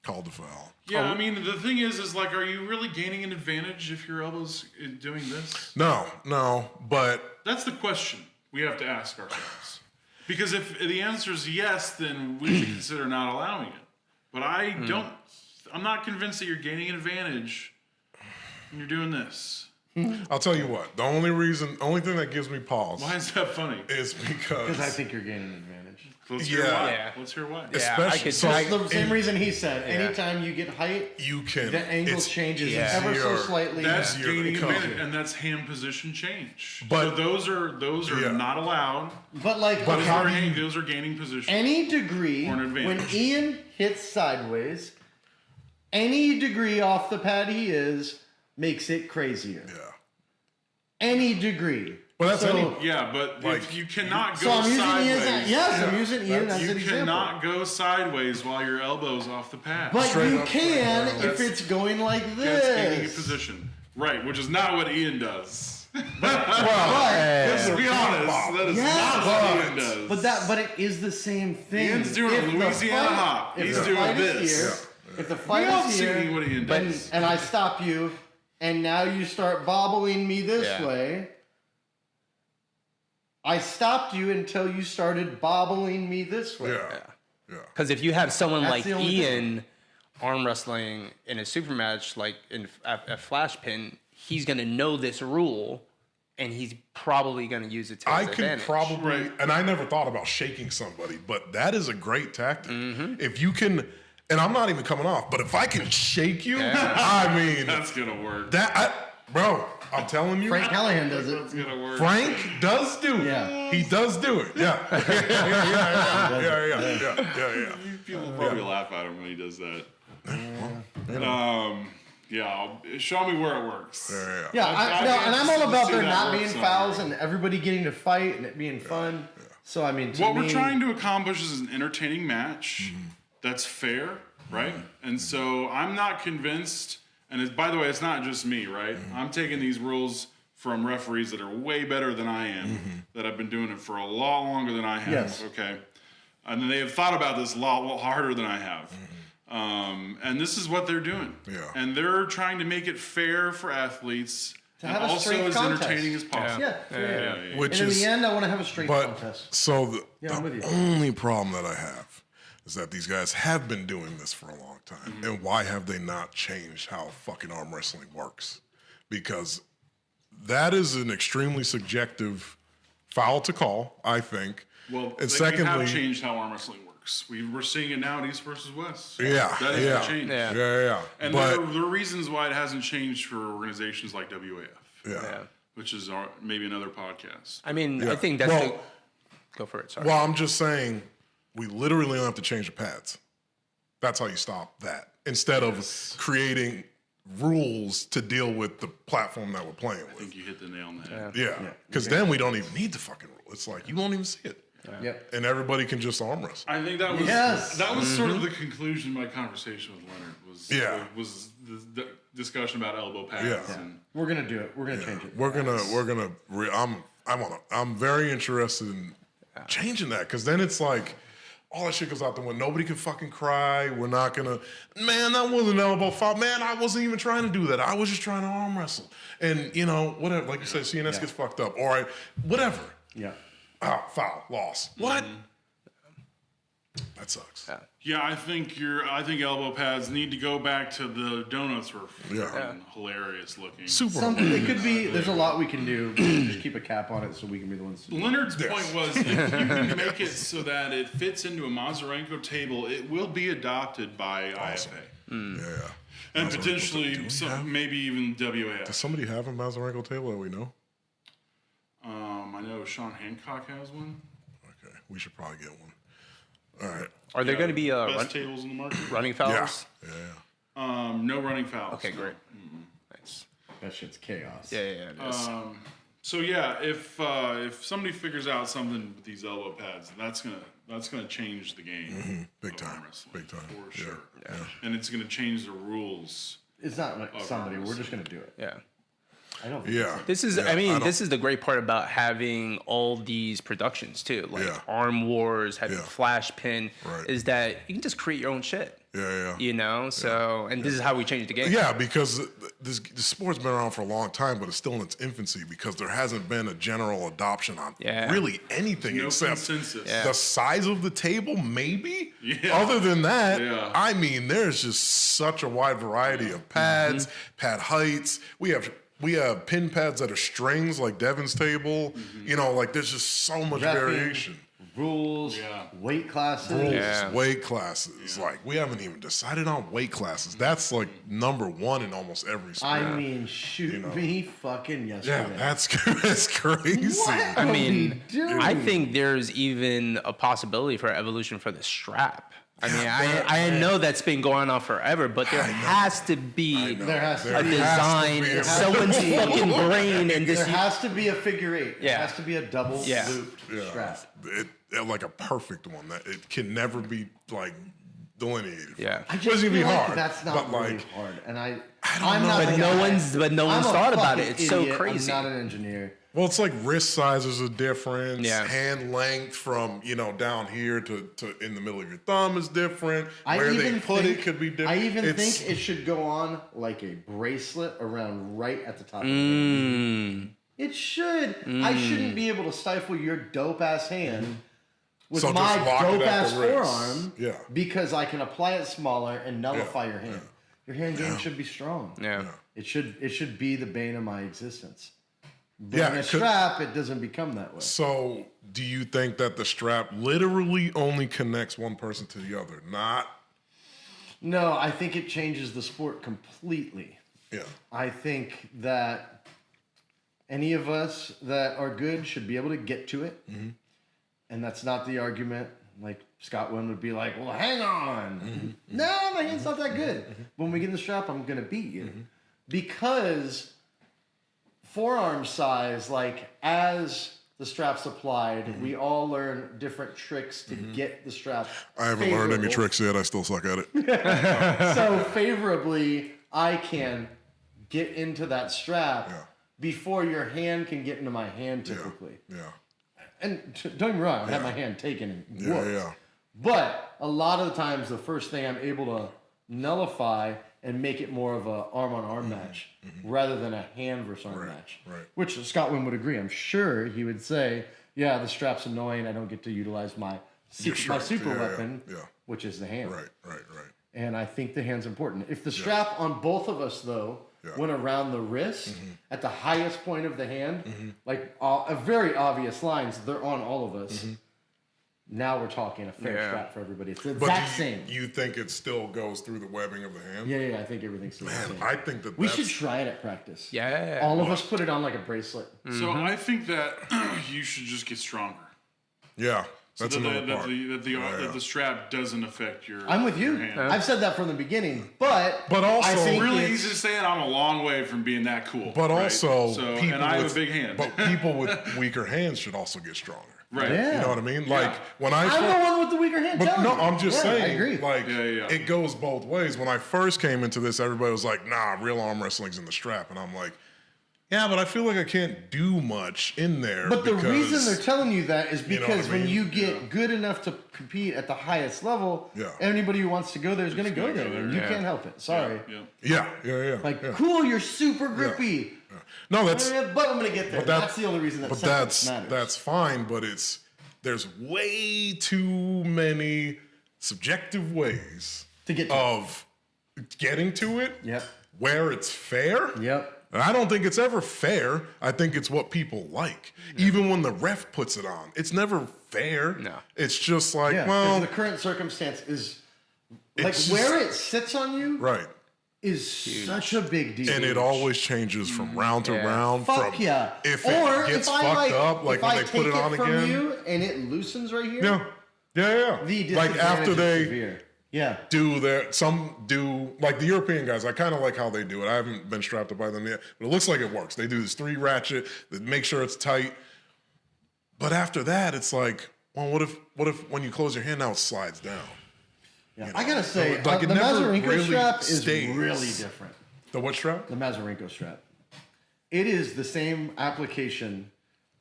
called the foul. Yeah, I mean, the thing is like, are you really gaining an advantage if your elbow's doing this? No, but That's the question we have to ask ourselves. Because if the answer is yes, then we should consider not allowing it. But I'm not convinced that you're gaining an advantage when you're doing this. I'll tell you what. The only thing that gives me pause Why is that funny? is because Because I think you're gaining an advantage. Let's hear Yeah. why. Yeah. Let's hear why. Yeah, especially I could. so The same in- reason he said. Anytime you get height, you can the angle it's changes yeah. ever so easier. slightly. That's easier to gaining cover. advantage, and that's hand position change. But- so those are Yeah. not allowed. But like But how do you- Those are gaining position. any degree, Or an when advantage. Ian hits sideways, any degree off the pad he is makes it crazier. Yeah. Any degree. Well, that's So- any. Yeah, but Like- if you cannot So go I'm using sideways. Ian. Yes, I'm using Ian as You an example. cannot go sideways while your elbow's off the pad. But Straight you up, can straight down. if it's going like That's gaining a this. position. Right, which is not what Ian does. But, Let's be honest. That is Yes, not what Ian does. but it is the same thing. Ian's doing a If the Louisiana fight- hop. if He's the doing fight is this. here, if the We fight all is see here, what Ian and, does. and I stop you, and now you start bobbling me this Yeah. way. I stopped you until you started bobbling me this way. Yeah. Because if you have someone That's like the only Ian arm wrestling in a super match, like in a flash pin, he's going to know this rule, and he's probably going to use it to I his could advantage. probably, Right. and I never thought about shaking somebody, but that is a great tactic. Mm-hmm. If you can, and I'm not even coming off, but if I can shake you, I mean, That's gonna work. bro, I'm telling you, Frank Callahan does That's it. gonna work. Frank does do it. Yeah. He does do it. Yeah. Yeah. People probably laugh at him when he does that. Show me where it works. Yeah, and I'm all about see there that not work being somewhere. fouls and everybody getting to fight and it being fun. So I mean, to What me, we're trying to accomplish is an entertaining match that's fair, right? And so I'm not convinced. And by the way, it's not just me, right? I'm taking these rules from referees that are way better than I am, that have been doing it for a lot longer than I have. Yes. Okay, and they have thought about this a lot harder than I have. And this is what they're doing. Yeah. And they're trying to make it fair for athletes to have a also strength as contest. entertaining as possible. Yeah. Which and in is, the end, I want to have a strength but contest. so I'm with the you. only problem that I have is that these guys have been doing this for a long time, and why have they not changed how fucking arm wrestling works? Because that is an extremely subjective foul to call, I think. Well, and we have changed how arm wrestling works. We're seeing it now in East versus West. Yeah, That has changed. Yeah. And there are reasons why it hasn't changed for organizations like WAF. Yeah. Which is maybe another podcast. I mean, I think that's go for it. Sorry. Well, I'm just saying, we literally don't have to change the pads. That's how you stop that. Instead of creating rules to deal with the platform that we're playing with. I think you hit the nail on the head. Yeah. Because then we don't even need the fucking rule. It's like, you won't even see it. Yep. And everybody can just arm wrestle. I think that was sort of the conclusion of my conversation with Leonard was the discussion about elbow pads. Yeah. And We're gonna do it. We're gonna change it. I'm very interested in changing that, because then it's like all that shit goes out the window. Nobody can fucking cry. We're not gonna, man, that wasn't an elbow foul. Man, I wasn't even trying to do that. I was just trying to arm wrestle. And whatever, like you said, CNS gets fucked up. All right, whatever. Yeah. Foul, loss. What? That sucks. yeah, I think elbow pads need to go back to the donuts were hilarious looking. Super. It could be. There's a lot we can do. Just keep a cap on it so we can be the ones. Leonard's point was, if you can make it so that it fits into a Mazurenko table, it will be adopted by IFA. Yeah. And potentially, maybe even WAF. Does somebody have a Mazurenko table that we know? I know Sean Hancock has one. Okay, we should probably get one. All right. Are there going to be best tables in the market? running fouls? Yeah. No running fouls. Okay, great. Nice. That shit's chaos. Yeah, it is. So yeah, if somebody figures out something with these elbow pads, that's gonna change the game. Big of time. arm wrestling, Big time. for sure. Yeah. And it's gonna change the rules. It's not like somebody. We're just gonna do it. Yeah. I don't. Think Yeah. This is, this is the great part about having all these productions too, like Arm Wars, having Flash Pin, is that you can just create your own shit. Yeah. So, and this is how we change the game. Yeah, because this sport's been around for a long time, but it's still in its infancy because there hasn't been a general adoption on really anything except consensus. The size of the table, maybe. Other than that, I mean, there's just such a wide variety of pads, pad heights. We have pin pads that are strings, like Devin's table. Like there's just so much variation. Rules, weight classes. Weight classes. Like, we haven't even decided on weight classes. That's like number one in almost every sport. I mean, shoot me fucking yesterday. Yeah, that's crazy. What I are mean, we doing? I think there's even a possibility for evolution for the strap. I mean, I know that's been going on forever, but there has to be a design, someone's fucking brain, and there has to be a figure eight. There has to be a double looped strap. Like a perfect one that it can never be like delineated. Yeah, I just it's gonna be feel like hard. that's not but really hard, and I'm know. not. But no one's thought about it. It's so crazy. I'm not an engineer. Well, it's like wrist sizes are different. Yeah. Hand length from down here to in the middle of your thumb is different. Where they put it could be different. I even think it should go on like a bracelet around right at the top of the hand. It should. I shouldn't be able to stifle your dope ass hand with my dope ass forearm because I can apply it smaller and nullify your hand. Your hand game should be strong. It should be the bane of my existence. But in a strap, it doesn't become that way. So, do you think that the strap literally only connects one person to the other? No, I think it changes the sport completely. Yeah. I think that any of us that are good should be able to get to it. And that's not the argument. Like Scott Wynn would be like, well, hang on. No, my hand's not that good. When we get in the strap, I'm going to beat you. Because forearm size, like as the strap's applied, we all learn different tricks to get the strap. I haven't learned any tricks yet. I still suck at it. So favorably, I can get into that strap before your hand can get into my hand typically. And don't get me wrong, I have my hand taken and whooped. But a lot of the times, the first thing I'm able to nullify and make it more of a arm-on-arm match rather than a hand versus arm match. Right. Which Scott Wynn would agree. I'm sure he would say, yeah, the strap's annoying. I don't get to utilize my super weapon, which is the hand. Right. And I think the hand's important. If the strap on both of us, though, went around the wrist at the highest point of the hand, like a very obvious lines, they're on all of us. Now we're talking a fair strap for everybody. It's the exact same. You think it still goes through the webbing of the hand? Yeah, I think everything's still the same. I think that we should try it at practice. Yeah. All of us put it on like a bracelet. So I think that you should just get stronger. Yeah. So That's that the strap doesn't affect your. I'm with you. your hand. I've said that from the beginning, but also I think Really it's- easy to say it. I'm a long way from being that cool. But right? also, and I have a big hand. But people with weaker hands should also get stronger. Right. Yeah. You know what I mean? Like when I'm the one with the weaker hand. But no, telling you. I'm just saying. I agree. Like it goes both ways. When I first came into this, everybody was like, "Nah, real arm wrestling's in the strap," and I'm like, "Yeah, but I feel like I can't do much in there." But the reason they're telling you that is You know what because I mean? when you get good enough to compete at the highest level, anybody who wants to go there is going to go there, and you can't help it. Sorry. Yeah. Like, cool, you're super grippy. No, that's. But I'm going to get there. That's the only reason that matters. That's fine, but there's way too many subjective ways to get of getting to it. Yep. Where it's fair. Yep. And I don't think it's ever fair. I think it's what people like. Even when the ref puts it on, it's never fair. No. It's just like, well, the current circumstance is like where it sits on you. Right. Is such a big deal. And it always changes from round to round. Fuck from yeah. If or it gets if I fucked up, like when they put it on from again. You and it loosens right here. Yeah. The like after they severe. some do, like the European guys, I kind of like how they do it. I haven't been strapped up by them yet, but it looks like it works. They do this 3 ratchet, that make sure it's tight. But after that, it's like, well, what if when you close your hand now it slides down? Yeah. You know? I gotta say, like the Mazarenko strap is really different. The what strap? The Mazarenko strap. It is the same application,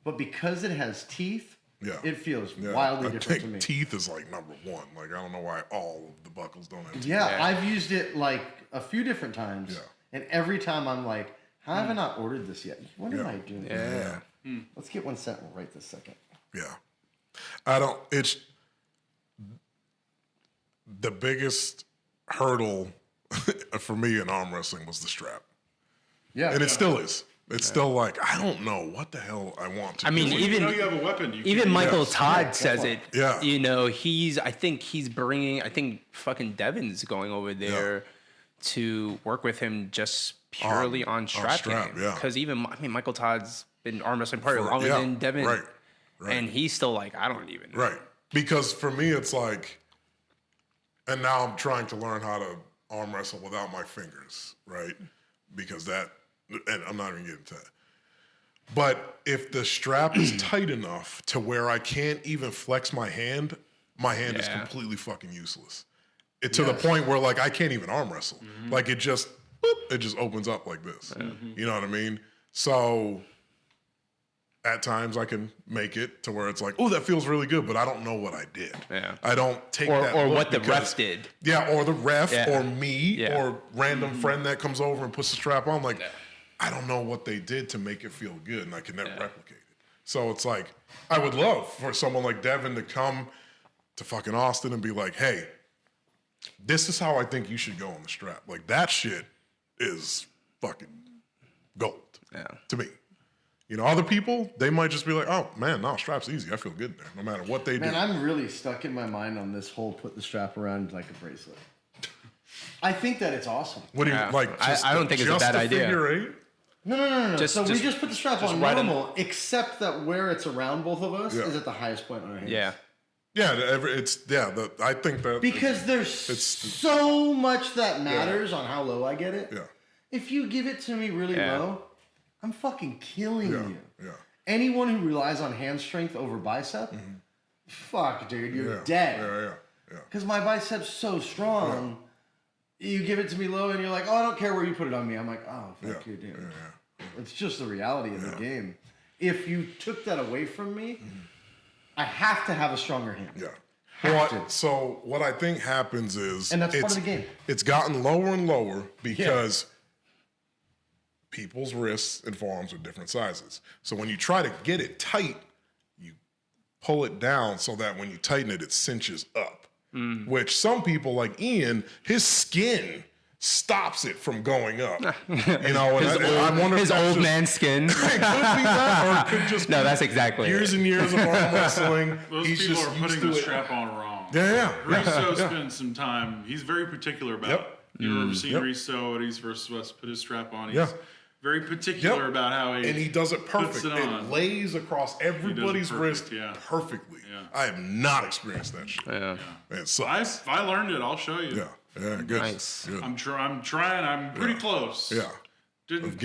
but because it has teeth, it feels wildly different to me. Teeth is like number 1. Like I don't know why all of the buckles don't have teeth. Yeah, I've used it like a few different times, and every time I'm like, how have I not ordered this yet? What am I doing? Let's get one sent right this second. Yeah. It's the biggest hurdle for me in arm wrestling was the strap. Yeah. And it still is. It's still like, I don't know what the hell I want to do. I mean, even you have a weapon. Even Michael Todd says it. Yeah. You know, I think fucking Devin's going over there to work with him just purely on strapping. Because Michael Todd's been arm wrestling probably longer than Devin. Right. And he's still like, I don't even know. Right. Because for me, it's like, and now I'm trying to learn how to arm wrestle without my fingers, right? Because and I'm not even getting to that. But if the strap is tight enough to where I can't even flex my hand is completely fucking useless. To the point where like I can't even arm wrestle. Like it just opens up like this. You know what I mean? So at times I can make it to where it's like, oh, that feels really good, but I don't know what I did. Yeah. I don't take that or look what the ref did. Yeah, or the ref, or me, or random friend that comes over and puts the strap on. Like, I don't know what they did to make it feel good, and I can never replicate it. So it's like, I would love for someone like Devin to come to fucking Austin and be like, hey, this is how I think you should go on the strap. Like, that shit is fucking gold to me. You know, other people, they might just be like, oh, man, no, strap's easy. I feel good in there, no matter what they do. Man, I'm really stuck in my mind on this whole put the strap around like a bracelet. I think that it's awesome. What do you, like, I don't think it's a bad idea. Figure 8? No. So we just put the strap on normal, except that where it's around both of us is at the highest point on our hands. I think that. Because there's so much that matters on how low I get it. Yeah. If you give it to me really low, I'm fucking killing you. Yeah. Anyone who relies on hand strength over bicep, fuck, dude, you're dead. Yeah. Because my bicep's so strong, you give it to me low and you're like, oh, I don't care where you put it on me. I'm like, oh, fuck you, dude. It's just the reality of the game. If you took that away from me, I have to have a stronger hand. Yeah. So what I think happens is, and that's part of the game. It's gotten lower and lower because people's wrists and forearms are different sizes. So when you try to get it tight, you pull it down so that when you tighten it, it cinches up. Which some people, like Ian, his skin stops it from going up. You know, I wonder his old man skin. It could be that, or it could just no, that's exactly years and years of arm wrestling. Those He's people just are putting the strap on wrong. Yeah. Riso spends some time. He's very particular about. You ever seen Riso at East versus West put his strap on? He's very particular about how he and he does it perfect. It it lays across everybody's wrist perfectly. I have not experienced that shit. It sucks. I learned it. I'll show you. Yeah, good. Nice. Good. I'm trying. I'm pretty close. Yeah. Didn't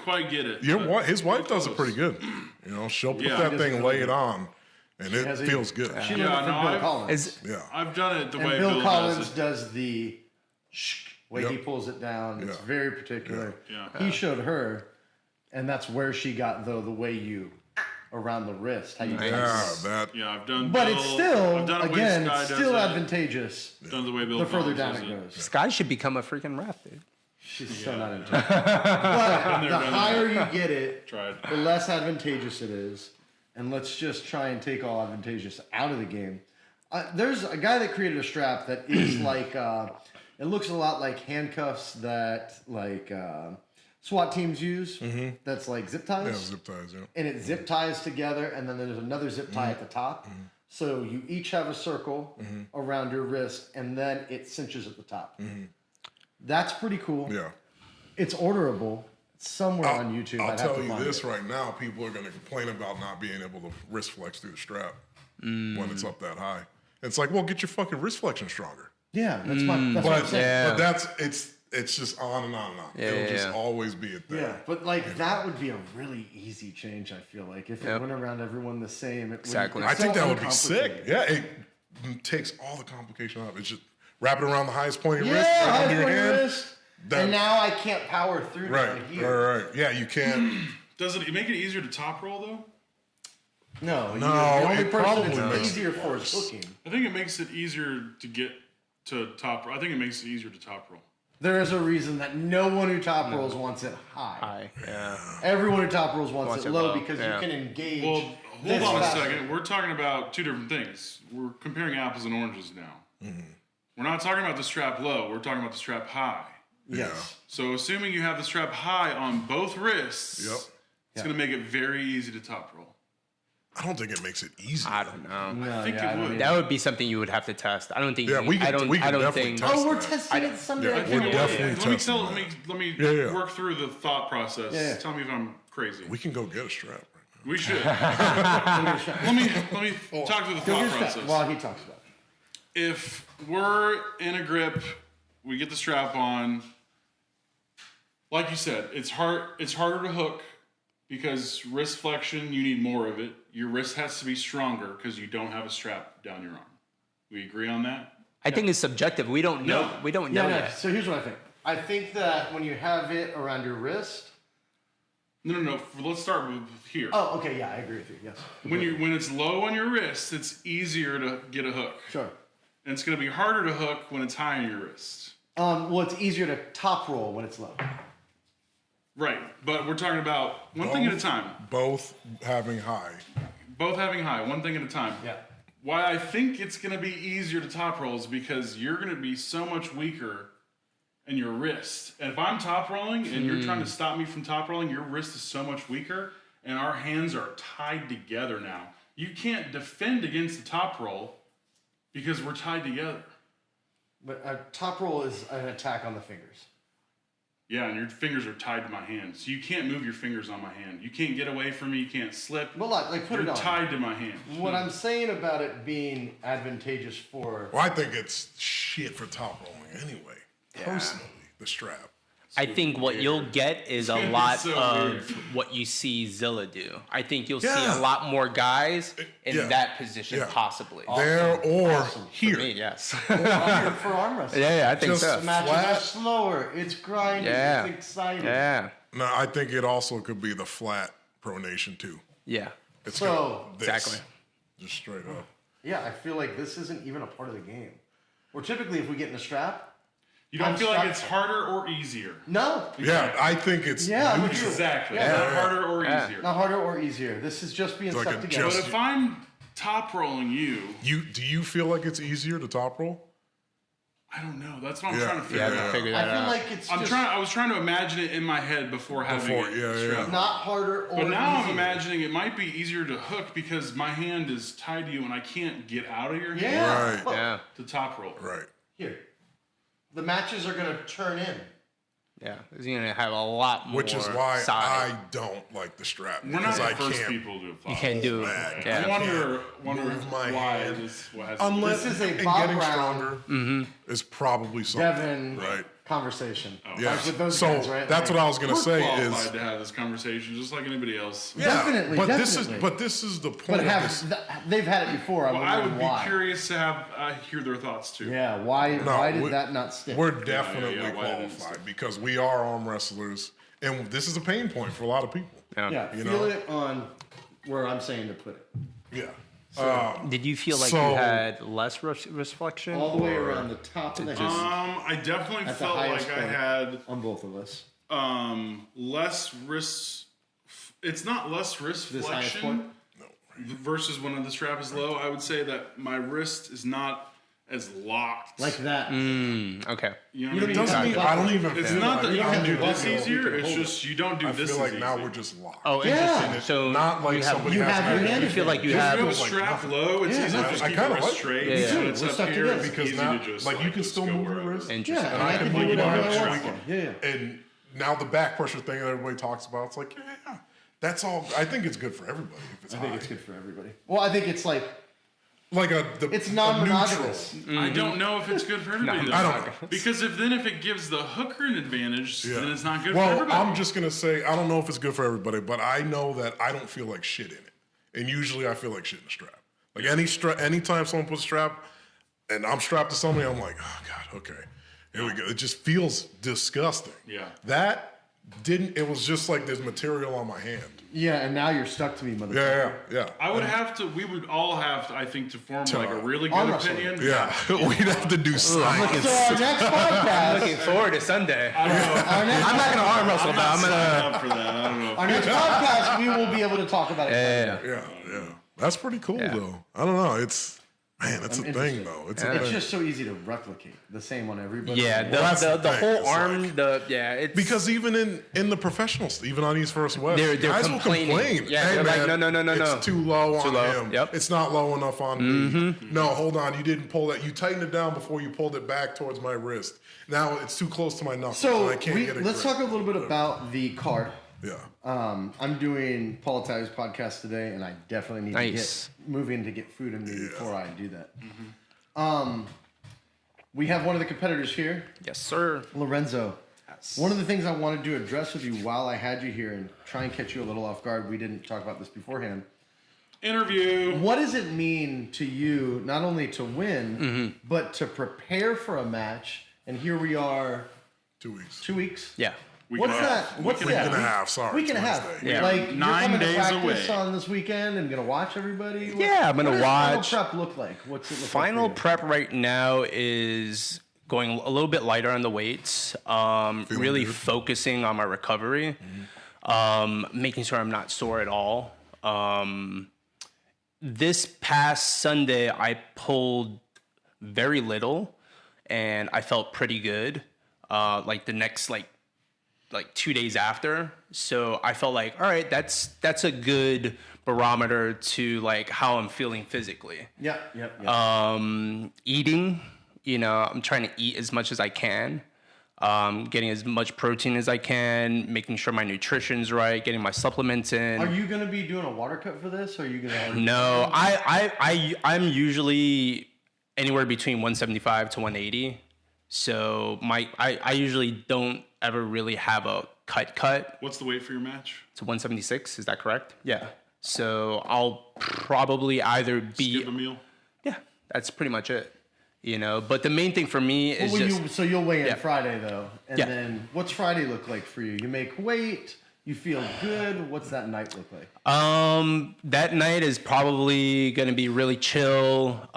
quite get it. His wife does it pretty good. You know, she'll put that thing and lay it on, and it feels good. She learned it from Bill Collins. I've done it the way Bill Collins does does the way he pulls it down. It's very particular. He showed her, and that's where she got the way you around the wrist. How you I've done. But it's still again, it's still advantageous. Done the way Bill the further Collins down it goes. Sky should become a freaking ref, dude. She's so not into it. But the higher you get it, the less advantageous it is. And let's just try and take all advantageous out of the game. There's a guy that created a strap that is like, it looks a lot like handcuffs that like SWAT teams use. That's like zip ties. Yeah, zip ties, And it zip ties together, and then there's another zip tie at the top. So you each have a circle around your wrist, and then it cinches at the top. That's pretty cool. Yeah. It's orderable. It's somewhere on YouTube. I'll tell you this right now. People are going to complain about not being able to wrist flex through the strap when it's up that high. It's like, well, get your fucking wrist flexion stronger. Yeah, that's fine. That's what I'm saying. But it's just on and on and on. It'll just always be at that. Yeah, but like that would be a really easy change, I feel like. If it went around everyone the same. Exactly. I think that would be sick. Yeah, it takes all the complication out. It's just wrap it around the highest point of your wrist, right under your hand. And now I can't power through down here. Right. Yeah, you can't. Does it make it easier to top roll though? No, the only person it's easier for is hooking. I think it makes it easier to get to top roll. I think it makes it easier to top roll. There is a reason that no one who top rolls wants it high. Everyone who top rolls wants it low because you can engage. Well, hold on a second. We're talking about two different things. We're comparing apples and oranges now. We're not talking about the strap low. We're talking about the strap high. Yes. So assuming you have the strap high on both wrists, it's going to make it very easy to top roll. I don't think it makes it easy. I don't know. I think it would. That would be something you would have to test. I don't think. Yeah, we can definitely test that. We're testing it someday. We're definitely testing Let me work through the thought process. Tell me if I'm crazy. We can go get a strap. We should. let me talk through the thought process. While he talks about it. If we're in a grip, we get the strap on. Like you said, it's harder to hook because wrist flexion, you need more of it. Your wrist has to be stronger because you don't have a strap down your arm. We agree on that? I think it's subjective. We don't know. No. We don't know yet. So here's what I think. I think that when you have it around your wrist. No. Let's start with here. Oh, okay. Yeah, I agree with you. Yes. When it's low on your wrist, it's easier to get a hook. Sure. And it's going to be harder to hook when it's high on your wrist. Well, it's easier to top roll when it's low. Right, but we're talking about one thing at a time. Both having high. Both having high, one thing at a time. Yeah. Why I think it's going to be easier to top roll is because you're going to be so much weaker in your wrist. And if I'm top rolling and you're trying to stop me from top rolling, your wrist is so much weaker and our hands are tied together now. You can't defend against the top roll because we're tied together. But a top roll is an attack on the fingers. Yeah, and your fingers are tied to my hand. So you can't move your fingers on my hand. You can't get away from me. You can't slip. Well, like put You're it on. tied to my hand. What I'm saying about it being advantageous for... Well, I think it's shit for top rolling anyway. Personally, the strap. I think what you'll get is a lot of what you see Zilla do. I think you'll see a lot more guys in that position, possibly. There or here. For me, yes. for arm wrestling. I think Just so. Matches are slower. It's grinding. Yeah. It's exciting. Yeah. No, I think it also could be the flat pronation too. Yeah. It's So, this, exactly. just straight up. Yeah, I feel like this isn't even a part of the game. Or typically, if we get in a strap, You don't I'm feel like stuck. it's harder or easier? no, Yeah, I think it's Yeah, I'm with neutral. you. Exactly. Yeah. Not harder or easier. not harder or easier. This is just being Like stuck a together. But if I'm top rolling you, Do you feel like it's easier to top roll? I don't know. That's what I'm Yeah, trying to figure Yeah, out. figure I that feel out. like it's just I was trying to imagine it in my head before having it. Yeah. not harder or But now I'm easier. imagining it might be easier to hook because my hand is tied to you and I can't get out of your hand Yeah. Right. Look, Yeah. to top roll. Right. Here. The matches are going to turn in. Yeah. It's going to have a lot more Which is why side. I don't like the strap. We're not because the I first can't. people to have thought. You can't do it. back. Yeah. I wonder move my why hand. this has Unless This is a and Bob getting Brown, stronger is probably something. Devin Right. conversation. Yeah. Like with those So guys, right? that's what I was gonna we're say qualified is to have this conversation just like anybody else. yeah, Definitely, But definitely. this is the point. But of this. they've had it before. I'm Well, I wondering would be why. curious to hear their thoughts too. Yeah, why did we- that not stick? We're definitely yeah, why didn't it qualified because we are arm wrestlers, and this is a pain point for a lot of people. yeah, you feel know? it on where I'm saying to put it. Yeah. Did you feel like So- you had less reflection? All the way around the top of the head I definitely At the felt highest like I point. had on both of us. less wrist. It's not less wrist This highest point? flexion versus when the strap is low. I would say that my wrist is not as locked. Like that. Okay. you know You what I don't mean? even Doesn't mean I don't even. It's feel not like that you don't can have do to this lock it. easier. You can It's hold just you don't do I this feel as like now easy. we're just locked. Oh, Yeah. interesting. So Not like you have, somebody you has have to your make hand it. you feel like you If have you have a feels like strap nothing. low, it's Yeah, easy no, to just I keep your kinda wrist like it. straight. Yeah, yeah. So it's We're up stuck here, together. it's Because easy now, to just like, you can just still go move your wherever. wrist. interesting. Yeah, And I can do move whatever my I wrist want. straight. Yeah. And now the back pressure thing that everybody talks about, it's like, yeah, that's all. I think it's good for everybody if it's I high. think it's good for everybody. Well, I think it's like Like it's a non-monogamous. neutral. I don't know if it's good for everybody. though. I don't know. Because if it gives the hooker an advantage, Yeah. then it's not good for Well, everybody. I'm just gonna say I don't know if it's good for everybody, but I know that I don't feel like shit in it, and usually I feel like shit in a strap. Like anytime someone puts a strap, and I'm strapped to somebody, I'm like, oh god, okay, here we go. It just feels disgusting. Yeah. That didn't. It was just like there's material on my hand. Yeah, and now you're stuck to me, motherfucker. Yeah. I would have to. We would all have to. I think to form like a really good arm wrestling. opinion. Yeah, we'd have to do science. So our next podcast, Looking forward to Sunday. I don't know. our next, I'm not gonna arm wrestle, I'm but not I'm gonna. signing up for that. I don't know. our next podcast, we will be able to talk about it. Yeah. Yeah. That's pretty cool though. I don't know. It's a thing interested. though. It's a It's thing. just so easy to replicate the same on everybody. Yeah, that's the the thing. whole It's arm, like- it's Because even in the professionals, even on East vs. West, They're guys complaining. will complain. Yeah, hey, they're like, man, no, it's too low on low. him. Yep. It's not low enough on me. No, hold on, you didn't pull that. You tightened it down before you pulled it back towards my wrist. Now it's too close to my knuckles. So and I can't get it. let's correct. talk a little bit about the card. Yeah. I'm doing Paul Tagg's podcast today, and I definitely need Nice. to get moving to get food in me before I do that. We have one of the competitors here, yes, sir. Lorenzo. One of the things I wanted to address with you while I had you here and try and catch you a little off guard, we didn't talk about this beforehand. Interview. What does it mean to you not only to win, but to prepare for a match? And here we are, 2 weeks. 2 weeks. Yeah. Week What's and a that? half. What's Week that? and a half, sorry, Week and a it's half. Wednesday. Yeah. Like 9 you're coming days to practice away. on this weekend and gonna watch everybody. Yeah, I'm gonna what watch. does final prep look like? What's it look Final like for you? prep right now is going a little bit lighter on the weights. Really good. focusing on my recovery. Making sure I'm not sore at all. This past Sunday, I pulled very little, and I felt pretty good. Like the next like 2 days after, so I felt like, all right, that's a good barometer to like how I'm feeling physically. Yep. Eating, I'm trying to eat as much as I can. Getting as much protein as I can, making sure my nutrition's right, getting my supplements in. Are you gonna be doing a water cut for this, or are you gonna? No, I'm usually anywhere between 175 to 180. So I usually don't ever really have a cut. What's the weight for your match? It's 176. Is that correct? Yeah. So I'll probably either be Skip a meal. yeah. That's pretty much it. But the main thing for me is So you'll weigh in Yeah. Friday though, and Yeah. then what's Friday look like for you? You make weight. You feel good. What's that night look like? That night is probably going to be really chill.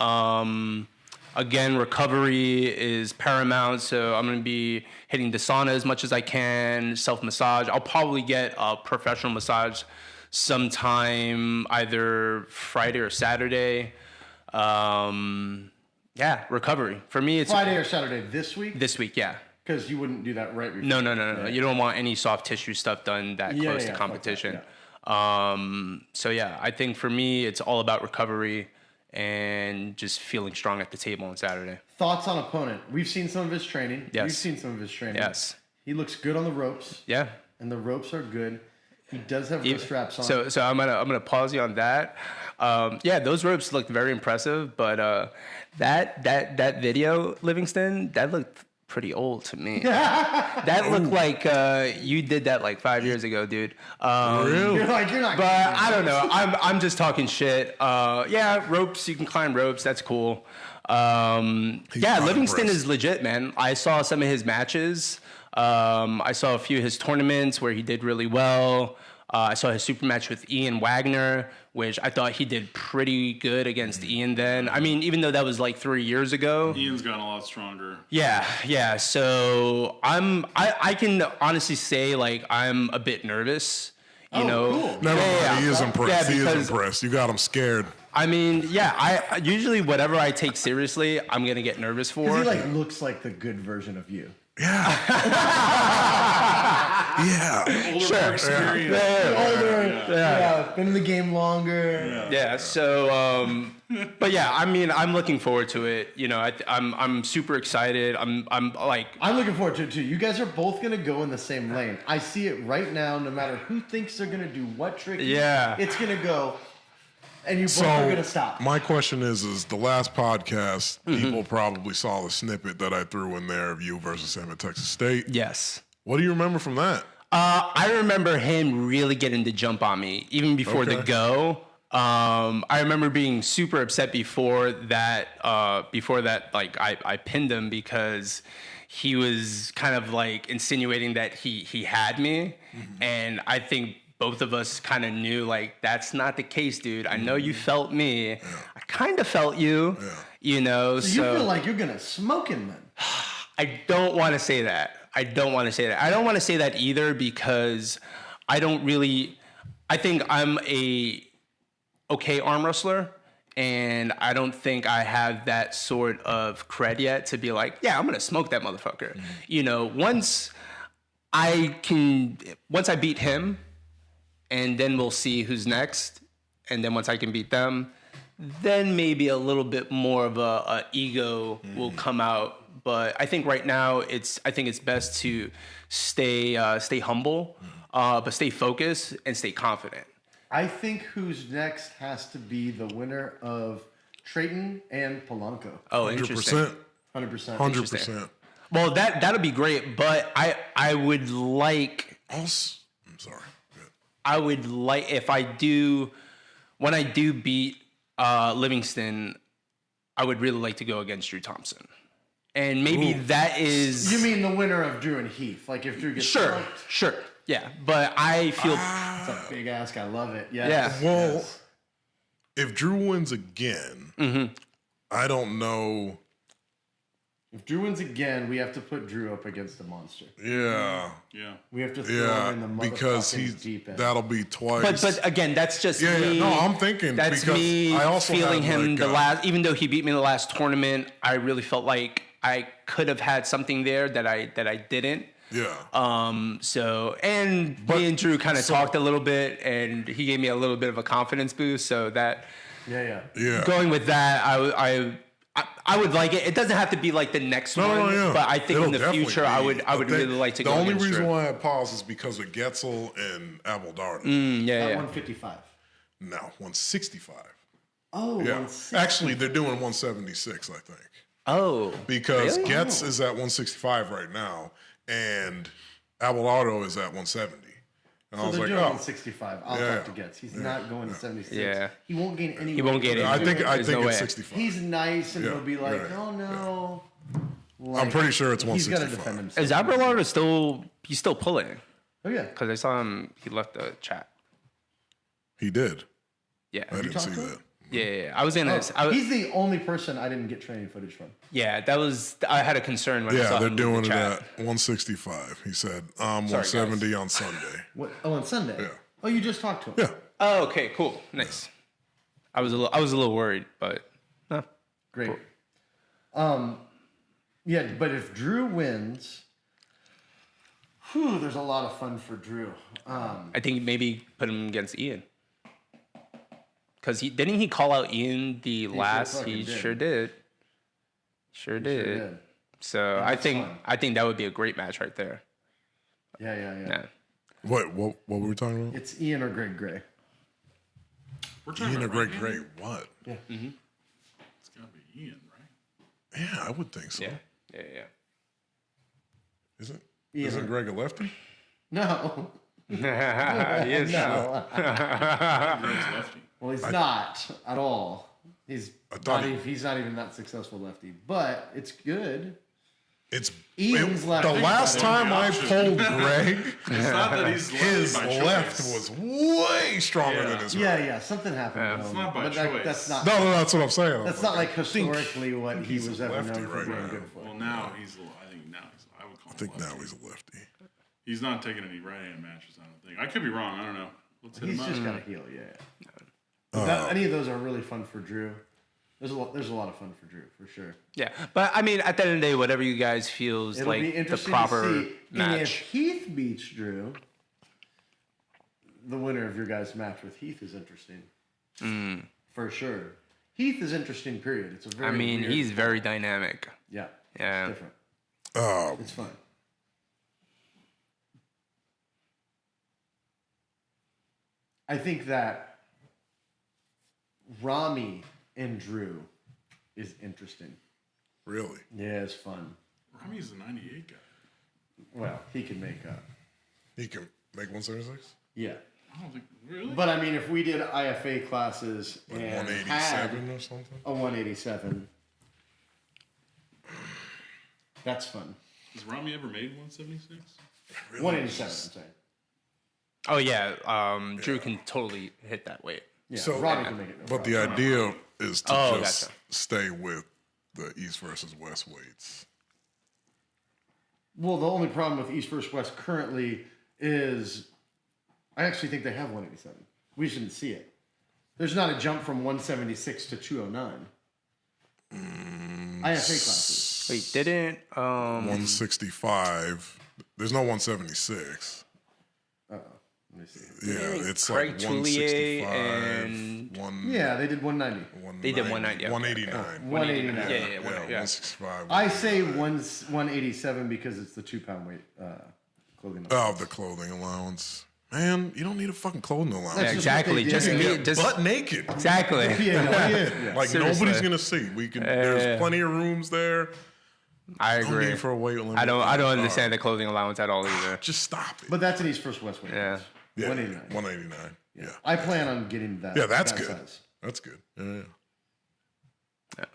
Again, recovery is paramount, so I'm going to be hitting the sauna as much as I can, self-massage. I'll probably get a professional massage sometime either Friday or Saturday. Yeah, recovery. For me, it's Friday or Saturday this week? This week, yeah. Because you wouldn't do that right before. No. You don't want any soft tissue stuff done that close to competition. So yeah, I think for me, it's all about recovery and just feeling strong at the table on Saturday. Thoughts on opponent? We've seen some of his training. Yes. You've seen some of his training. Yes. He looks good on the ropes. Yeah. And the ropes are good. He does have wrist straps on. So I'm gonna pause you on that. Yeah, those ropes looked very impressive, but that video, Livingston, that looked pretty old to me. That looked like you did that like 5 years ago, dude. Really? You're not. But I don't know. I'm just talking shit. Yeah, ropes. You can climb ropes. That's cool. Yeah, Livingston is legit, man. I saw some of his matches. I saw a few of his tournaments where he did really well. I saw his super match with Ian Wagner, which I thought he did pretty good against Ian then. I mean, even though that was like 3 years ago. Ian's gotten a lot stronger. Yeah. So I can honestly say like I'm a bit nervous. You know, cool. Never mind. He is impressed. Yeah, He is impressed. You got him scared. I mean, yeah. I usually whatever I take seriously, I'm gonna get nervous for. He like looks like the good version of you. Yeah. Older, more experienced. Been in the game longer. Yeah. So, but yeah, I mean, I'm looking forward to it. You know, I'm super excited. I'm looking forward to it too. You guys are both gonna go in the same lane. I see it right now. No matter who thinks they're gonna do what trick, it's gonna go. And you both are going to stop. My question is the last podcast, people probably saw the snippet that I threw in there of you versus him at Texas State. Yes. What do you remember from that? I remember him really getting the jump on me, even before the go. I remember being super upset before that, like I pinned him because he was kind of like insinuating that he had me. And I think both of us kind of knew, like, that's not the case, dude. I know you felt me. I kind of felt you, you know. So you feel like you're going to smoke him then? I don't want to say that. I don't want to say that either because I think I'm a okay arm wrestler, and I don't think I have that sort of cred yet to be like, yeah, I'm going to smoke that motherfucker. You know, once I beat him, and then we'll see who's next. And then once I can beat them, then maybe a little bit more of a ego will come out. But I think right now it's best to stay humble, but stay focused and stay confident. I think who's next has to be the winner of Trayton and Polanco. Oh, interesting. 100%. 100%. Well, that'll be great. But I would like. I'm sorry. I would like when I do beat Livingston, I would really like to go against Drew Thompson. And maybe that is... You mean the winner of Drew and Heath? Like if Drew gets smoked? Sure. Yeah. But I feel... It's a big ask. I love it. Yes. Yeah. Well, if Drew wins again, I don't know... If Drew wins again, we have to put Drew up against the monster. Yeah. We have to throw him in the motherfucking deep end. That'll be twice. But again, that's just me. No, I'm thinking that's because me I also feeling him like, the last. Even though he beat me in the last tournament, I really felt like I could have had something there that I didn't. Yeah. So me and Drew kind of talked a little bit, and he gave me a little bit of a confidence boost. So that. Yeah. Going with that, I would like it. It doesn't have to be like the next one, but I think in the future I would really like to go. The only reason Drew. Why I paused is because of Getzel and Abelardo. 155. No, 165. Oh, yeah. 160. Actually, they're doing 176, I think. Oh, because really? Getz is at 165 right now, and Abelardo is at 170. And So I was they're like, doing oh, 165. I'll talk to Getz. He's not going to 76. Yeah. He won't gain any. He won't gain any. I think There's no it's way. 65. He's nice, and Yeah, he'll be like, right, "Oh no." I'm pretty sure it's He's got to 165. defend himself. Is Abelardo still pulling? Oh yeah. Because I saw him. He left the chat. He did. Yeah. I didn't see talked to him? that. Yeah. I was in this. He's the only person I didn't get training footage from. Yeah, that was. I had a concern when I Yeah, saw they're him doing leave it the at chat. 165. He said 170 on Sunday. What? Oh, on Sunday. Yeah. Oh, you just talked to him. Yeah. Oh, okay, cool, nice. I was a little worried, but no. Great. Yeah, but if Drew wins, there's a lot of fun for Drew. I think maybe put him against Ian. Because didn't he call out Ian the last? He sure did. Sure did. So I think that would be a great match right there. Yeah. What were we talking about? It's Ian or Greg Gray. We're talking Ian or about Greg right Gray? hand? What? Yeah. Mm-hmm. It's got to be Ian, right? Yeah, I would think so. Yeah. Isn't Greg a lefty? No. He is. No. Greg's lefty. Well, he's not at all. He's thought he's not even that successful lefty, but it's good. Ian's left. The last time I polled Greg, It's not that he's his lefty by left choice. was way stronger than his right. Yeah, something happened. It's not by choice. That's not. No, that's what I'm saying. That's not like historically what he he's was a ever lefty known for right being now. good for. Well, now he's. I think now he's. I would call him. I think lefty. now he's a lefty. He's not taking any right-hand matches. I don't think. I could be wrong. I don't know. Let's hit He's him just up. got a heel, yeah. Any of those are really fun for Drew. There's a lot of fun for Drew for sure. Yeah, but I mean, at the end of the day, whatever you guys feels It'll be like the interesting proper to see. And if match. Heath beats Drew, the winner of your guys' match with Heath is interesting. For sure. Heath is interesting, period. It's a very weird, he's very dynamic. Yeah. Yeah. It's different. Oh, It's fun. I think that Rami and Drew is interesting. really? Yeah, it's fun. Rami's a 98 guy. Well, he can make up. He can make 176? Yeah. I don't think really. But I mean, if we did IFA classes Like and 187 had or something? a 187, that's fun. Has Rami ever made 176? 187, I'm saying. Oh yeah, Drew can totally hit that weight. Yeah, So- Robbie can make it. No But problem. the idea is to Oh, just gotcha. stay with the East versus West weights. Well, the only problem with East versus West currently is I actually think they have 187. We shouldn't see it. There's not a jump from 176 to 209. IFA classes. Wait, didn't 165. There's no 176. Let me see. Yeah, it's Craig like Toulier 165. and- Yeah, they did 190. They did 190, okay. 189. 189. Yeah, Yeah, 165. I say 187 because it's the 2-pound weight clothing. Oh, the clothing allowance. Man, you don't need a fucking clothing allowance. Yeah, just exactly. what they Just did. me, Get just butt naked. exactly. Yeah. Like Seriously. nobody's gonna see. We can. There's plenty of rooms there. I No agree. need for a weight limit. I don't understand the clothing allowance at all either. Just stop it. But that's an East versus West weight. Yeah. Yeah, 189. 189. Yeah. I plan on getting that. Yeah, that's that good. size. That's good. Yeah.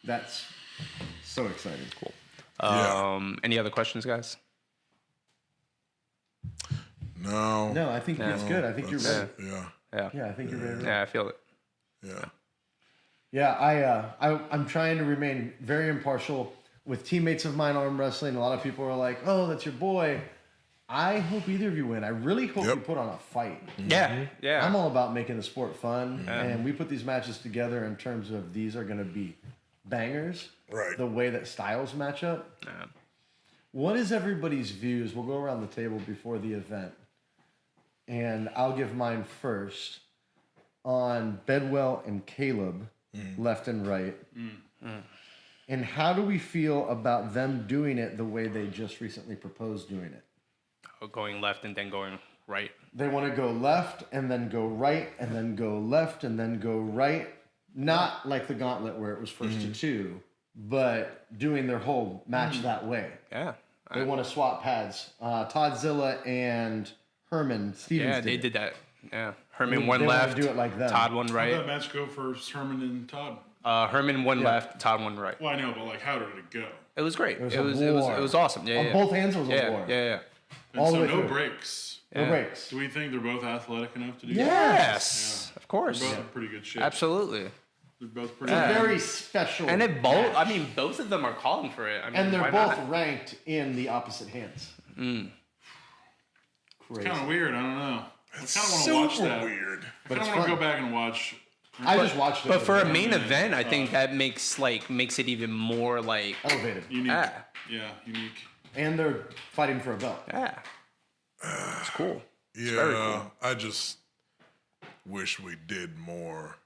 That's so exciting. Cool. Any other questions, guys? No. No, I think it's good. I think you're ready. Yeah. Yeah, I think you're ready. Yeah, I feel it. Yeah. Yeah, I'm trying to remain very impartial with teammates of mine arm wrestling. A lot of people are like, "Oh, that's your boy." I hope either of you win. I really hope you put on a fight. Yeah, yeah. I'm all about making the sport fun, and we put these matches together in terms of these are going to be bangers. Right. The way that styles match up. Yeah. What is everybody's views? We'll go around the table before the event, and I'll give mine first on Bedwell and Caleb, left and right. And how do we feel about them doing it the way they just recently proposed doing it? Going left and then going right. They want to go left and then go right and then go left and then go right. Not like the gauntlet where it was first to two, but doing their whole match that way. Yeah. They want to swap pads. Toddzilla and Herman Stevens. Yeah, they did that. Yeah. Herman They one wanna left. do it like them. Todd one How did right. that match go for Herman and Todd? Herman one left. Todd one right. Well, I know, but like, how did it go? It was great. was It a was war. awesome. Yeah. On yeah. both hands, it was a Yeah, war. yeah, yeah. And all so the way no through. breaks. No breaks. Do we think they're both athletic enough to do Yes, of course. that? They're both in pretty good shape. Absolutely. They're both pretty It's a good. very special. And if both, match. I mean, both of them are calling for it. I mean, and they're why both not? ranked in the opposite hands. Crazy. Kind of weird. I don't know. I kind of want to Super watch that. weird. I But kind it's of want to fun. go back and watch. I just watched it. But for a the main event, I think that makes it even more like elevated, Unique. ah, Yeah, unique. and they're fighting for a belt. yeah. It's cool. Yeah, very cool. I just wish we did more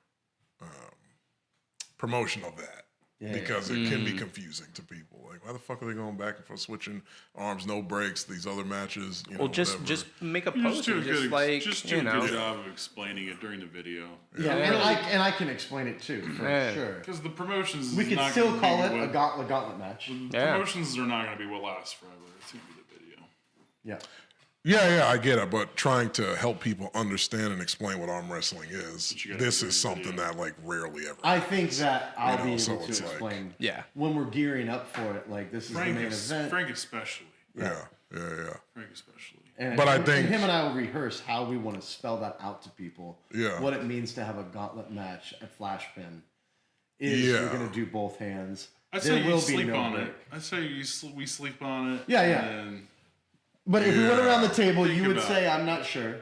promotion of that. Because it can be confusing to people. Like, why the fuck are they going back and forth, switching arms, no breaks, these other matches? You know, Well, just whatever. just make a You post do a and just good, like just do you a know. good job of explaining it during the video. Yeah, and I can explain it too for Yeah. sure. Because the promotions, We is could not still gonna call be it a what- gauntlet match. Yeah. Promotions are not going to be what lasts forever. It's going to be the video. Yeah. Yeah, I get it, but trying to help people understand and explain what arm wrestling is, you gotta this do is in the something video. that like rarely ever. I think that I'll be so able to it's like- explain. Yeah. When we're gearing up for it, like this is the main event. Frank especially. yeah. Frank especially. And But I and think- him and I will rehearse how we want to spell that out to people. Yeah. What it means to have a gauntlet match at Flashpin. Is Yeah. you're going to do both hands. I'd There say you will be sleep no on break. it. I'd say we sleep on it. Yeah, yeah. And But if we went around the table, Think you would about say, it. I'm not sure.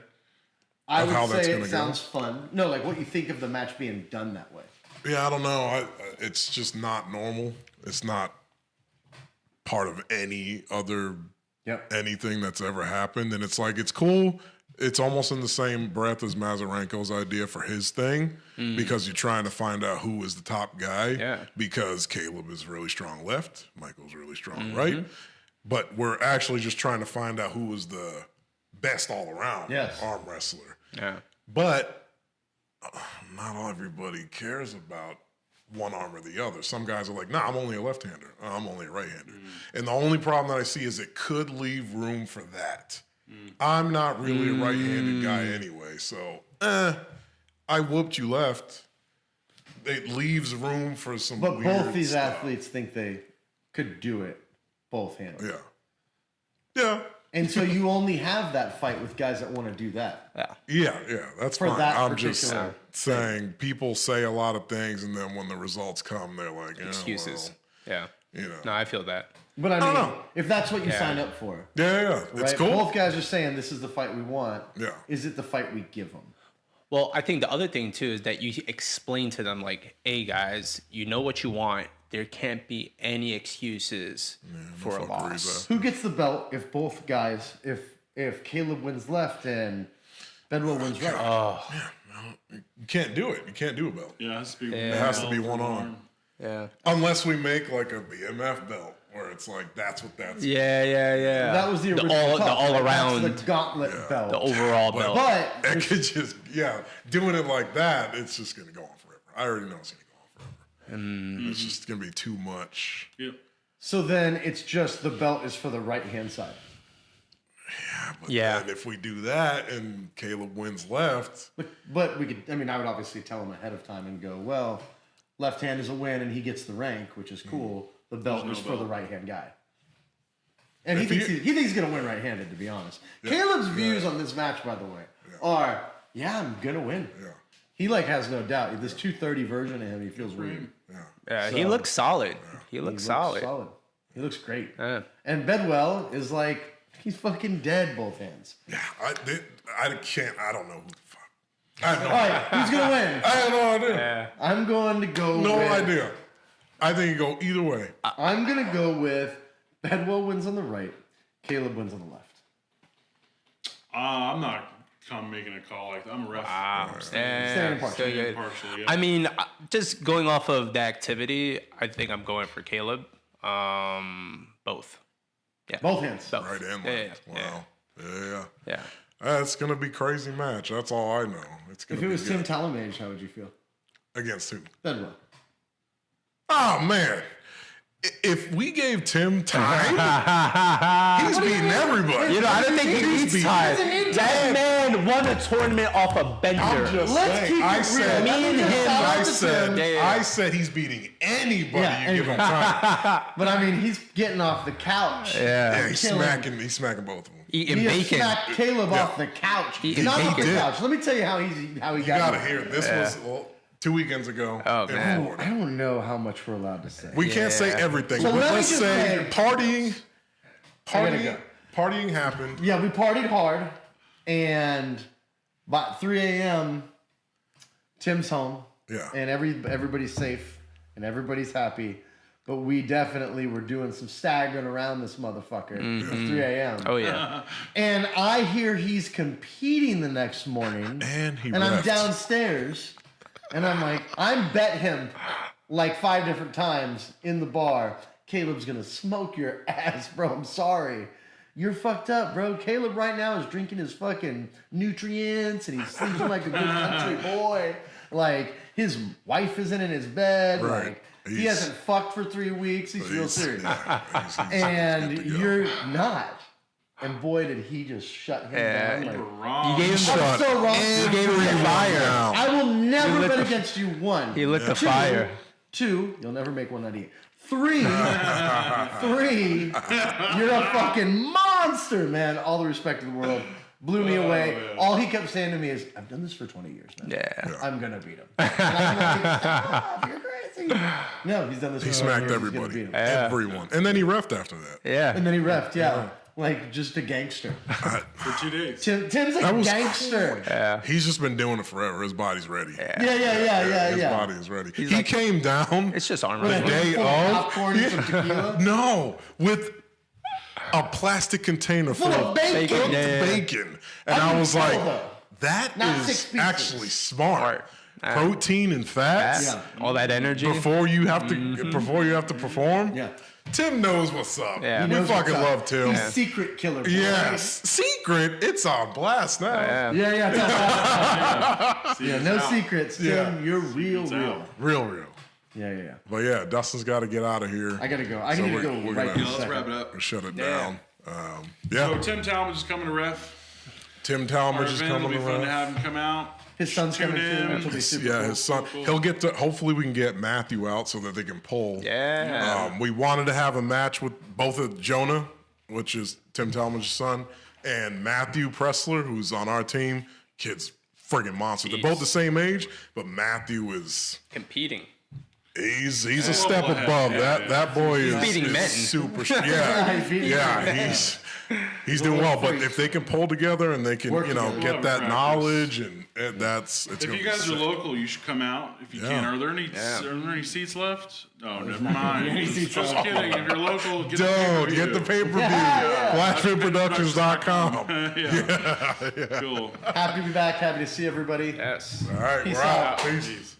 I Of how would that's say gonna it go? sounds fun. No, like what you think of the match being done that way. Yeah, I don't know. It's just not normal. It's not part of any other Yep. anything that's ever happened. And it's like, it's cool. It's almost in the same breath as Mazarenko's idea for his thing because you're trying to find out who is the top guy. Yeah. Because Caleb is really strong left, Michael's really strong right. But we're actually just trying to find out who is the best all around arm wrestler. Yeah. But not everybody cares about one arm or the other. Some guys are like, nah, I'm only a left-hander. I'm only a right-hander. And the only problem that I see is it could leave room for that. I'm not really a right-handed guy anyway, so I whooped you left. It leaves room for some But weird both these stuff. athletes think they could do it both hands. Yeah. And so you only have that fight with guys that want to do that. Yeah, that's For fine. that I'm just particular saying people say a lot of things, and then when the results come, they're like, Excuses. well, Yeah. you know. No, I feel that. But I don't mean, know. if that's what you Yeah. sign up for, Yeah, it's right? cool. Both guys are saying this is the fight we want. Yeah. Is it the fight we give them? Well, I think the other thing too is that you explain to them like, "Hey guys, you know what you want. There can't be any excuses for a fuckeries loss." Who gets the belt if both guys, if Caleb wins left and Bedwell wins right? You can't do it. You can't do a belt. yeah, it has to be, It has to be one arm. Yeah. Unless we make like a BMF belt where it's like that's what that's. Yeah. That was the original the talk, all right? around, That's the gauntlet belt. the overall belt. But It could just doing it like that. It's just gonna go on forever. I already know it's gonna go on forever. It's just gonna be too much. Yeah. so then it's just the belt is for the right hand side. But Yeah. then if we do that and Caleb wins left, But we could. I mean, I would obviously tell him ahead of time and go, well, left hand is a win and he gets the rank, which is cool. The belt is for the right hand guy. And he thinks he's going to win right handed, to be honest. Caleb's views on this match, by the way, are I'm going to win. Yeah. He has no doubt. This 230 version of him, he feels weird. Yeah, he So- looks solid. He He looks looks solid. He looks great. Yeah. And Bedwell is he's fucking dead both hands. yeah, I can't. I don't know who the fuck. I have no. All right, who's going to win? I have no idea. Yeah. I'm going to go No with, idea. I think you go either way. I'm going to go with Bedwell wins on the right, Caleb wins on the left. I'm not making a call like that. I'm a ref. Stand impartial. So good. Impartial, yeah. I mean, just going off of the activity, I think I'm going for Caleb. Both. Yeah. Both hands. Both. Right and Yeah, left. yeah, Wow. Yeah. Yeah. That's gonna be crazy match. That's all I know. It's gonna If it be was Tim good. Talmadge, how would you feel? Against who? Bedwell. Oh man. If we gave Tim time, he's beating everybody. You know, I don't think he needs beating- time. Doesn't need That man won a tournament off a bender. I'm just Let's saying. keep it I real. said, Me and him- I said he's beating anybody Yeah, you give him time. But I mean, he's getting off the couch. Yeah, Yeah. he's Killing. smacking both of them. Eating he bacon. smacked Caleb off the couch. Eating Not off the bacon. couch. Let me tell you how he You got gotta here. hear it. This was 2 weekends ago. Oh, in man. Florida. I don't know how much we're allowed to say. We can't say everything, So but let me let's just say say- partying happened. Yeah, we partied hard, and by 3 a.m., Tim's home. Yeah. And everybody's safe, and everybody's happy. But we definitely were doing some staggering around this motherfucker at 3 a.m. Oh, yeah. And I hear he's competing the next morning. And I'm reffed. downstairs. And I'm like, I bet him like 5 different times in the bar, Caleb's going to smoke your ass, bro. I'm sorry. You're fucked up, bro. Caleb right now is drinking his fucking nutrients and he's sleeping like a good country boy. Like, his wife isn't in his bed. Right. Like, he hasn't fucked for 3 weeks. He's real serious. And good to go. you're not. And boy, did he just shut him down. You Like, were wrong. You gave him I'm so wrong. You gave him the fire. I will never lit bet the- against you. 1. He lit the 2, fire. 2, you'll never make 198. 3, you're a fucking monster, man. All the respect in the world. Blew me away. man. All he kept saying to me is, I've done this for 20 years now. Yeah. I'm going to beat him. And I'm like, stop, you're crazy. No, he's done this for 20 He years. smacked He's gonna everybody. beat him. Yeah. Everyone. And then he reffed after that. Yeah. And then he reffed, yeah. Like, just a gangster. For 2 days. Tim's a That was gangster. Yeah. He's just been doing it forever. His body's ready. Yeah. His body is ready. He's He like- came down. It's just armor. With a day full of- popcorn and some tequila. No, with a plastic container full Full of bacon. cooked Yeah. bacon. And How I do you was tell, like, though? that Not is 6 pieces. actually smart. Smart. Protein and fats Yeah. All that energy. before you have to perform. Yeah. Tim knows what's up. Yeah. He We knows fucking what's up. love Tim. He's secret killer. Bro. Yes. Secret. It's on blast now. Yeah. Yeah, no secrets. Tim, Yeah. you're real. Real. Yeah. But yeah, Dustin's got to get out of here. I gotta go. I So need to we're go gonna- right Yeah, this let's second. wrap it up. Shut it Yeah. down. So Tim Talmadge is coming to ref. Tim Talmadge is It'll coming be fun to around. have him come out. His son's Tune coming in. soon, which will be super Yeah, cool. his son. Cool. He'll get to. Hopefully, we can get Matthew out so that they can pull. Yeah. We wanted to have a match with both of Jonah, which is Tim Talmadge's son, and Matthew Pressler, who's on our team. Kid's friggin' monster. They're both the same age, but Matthew is. Competing. He's a step ahead. above. Yeah, That boy is beating men. super. He's beating Yeah, he's doing well. But if they can pull together and they can, Work together. get Love that practice. knowledge and that's. It's If gonna you be guys are sick. local, you should come out if you Yeah. can. Are there any seats left? Oh, never mind. any seats Just left. kidding. If you're local, get Don't get the pay-per-view. FlashFitProductions.com. Yeah. Cool. Happy to be back. Happy to see everybody. Yes. All right, Peace we're out. out. Peace.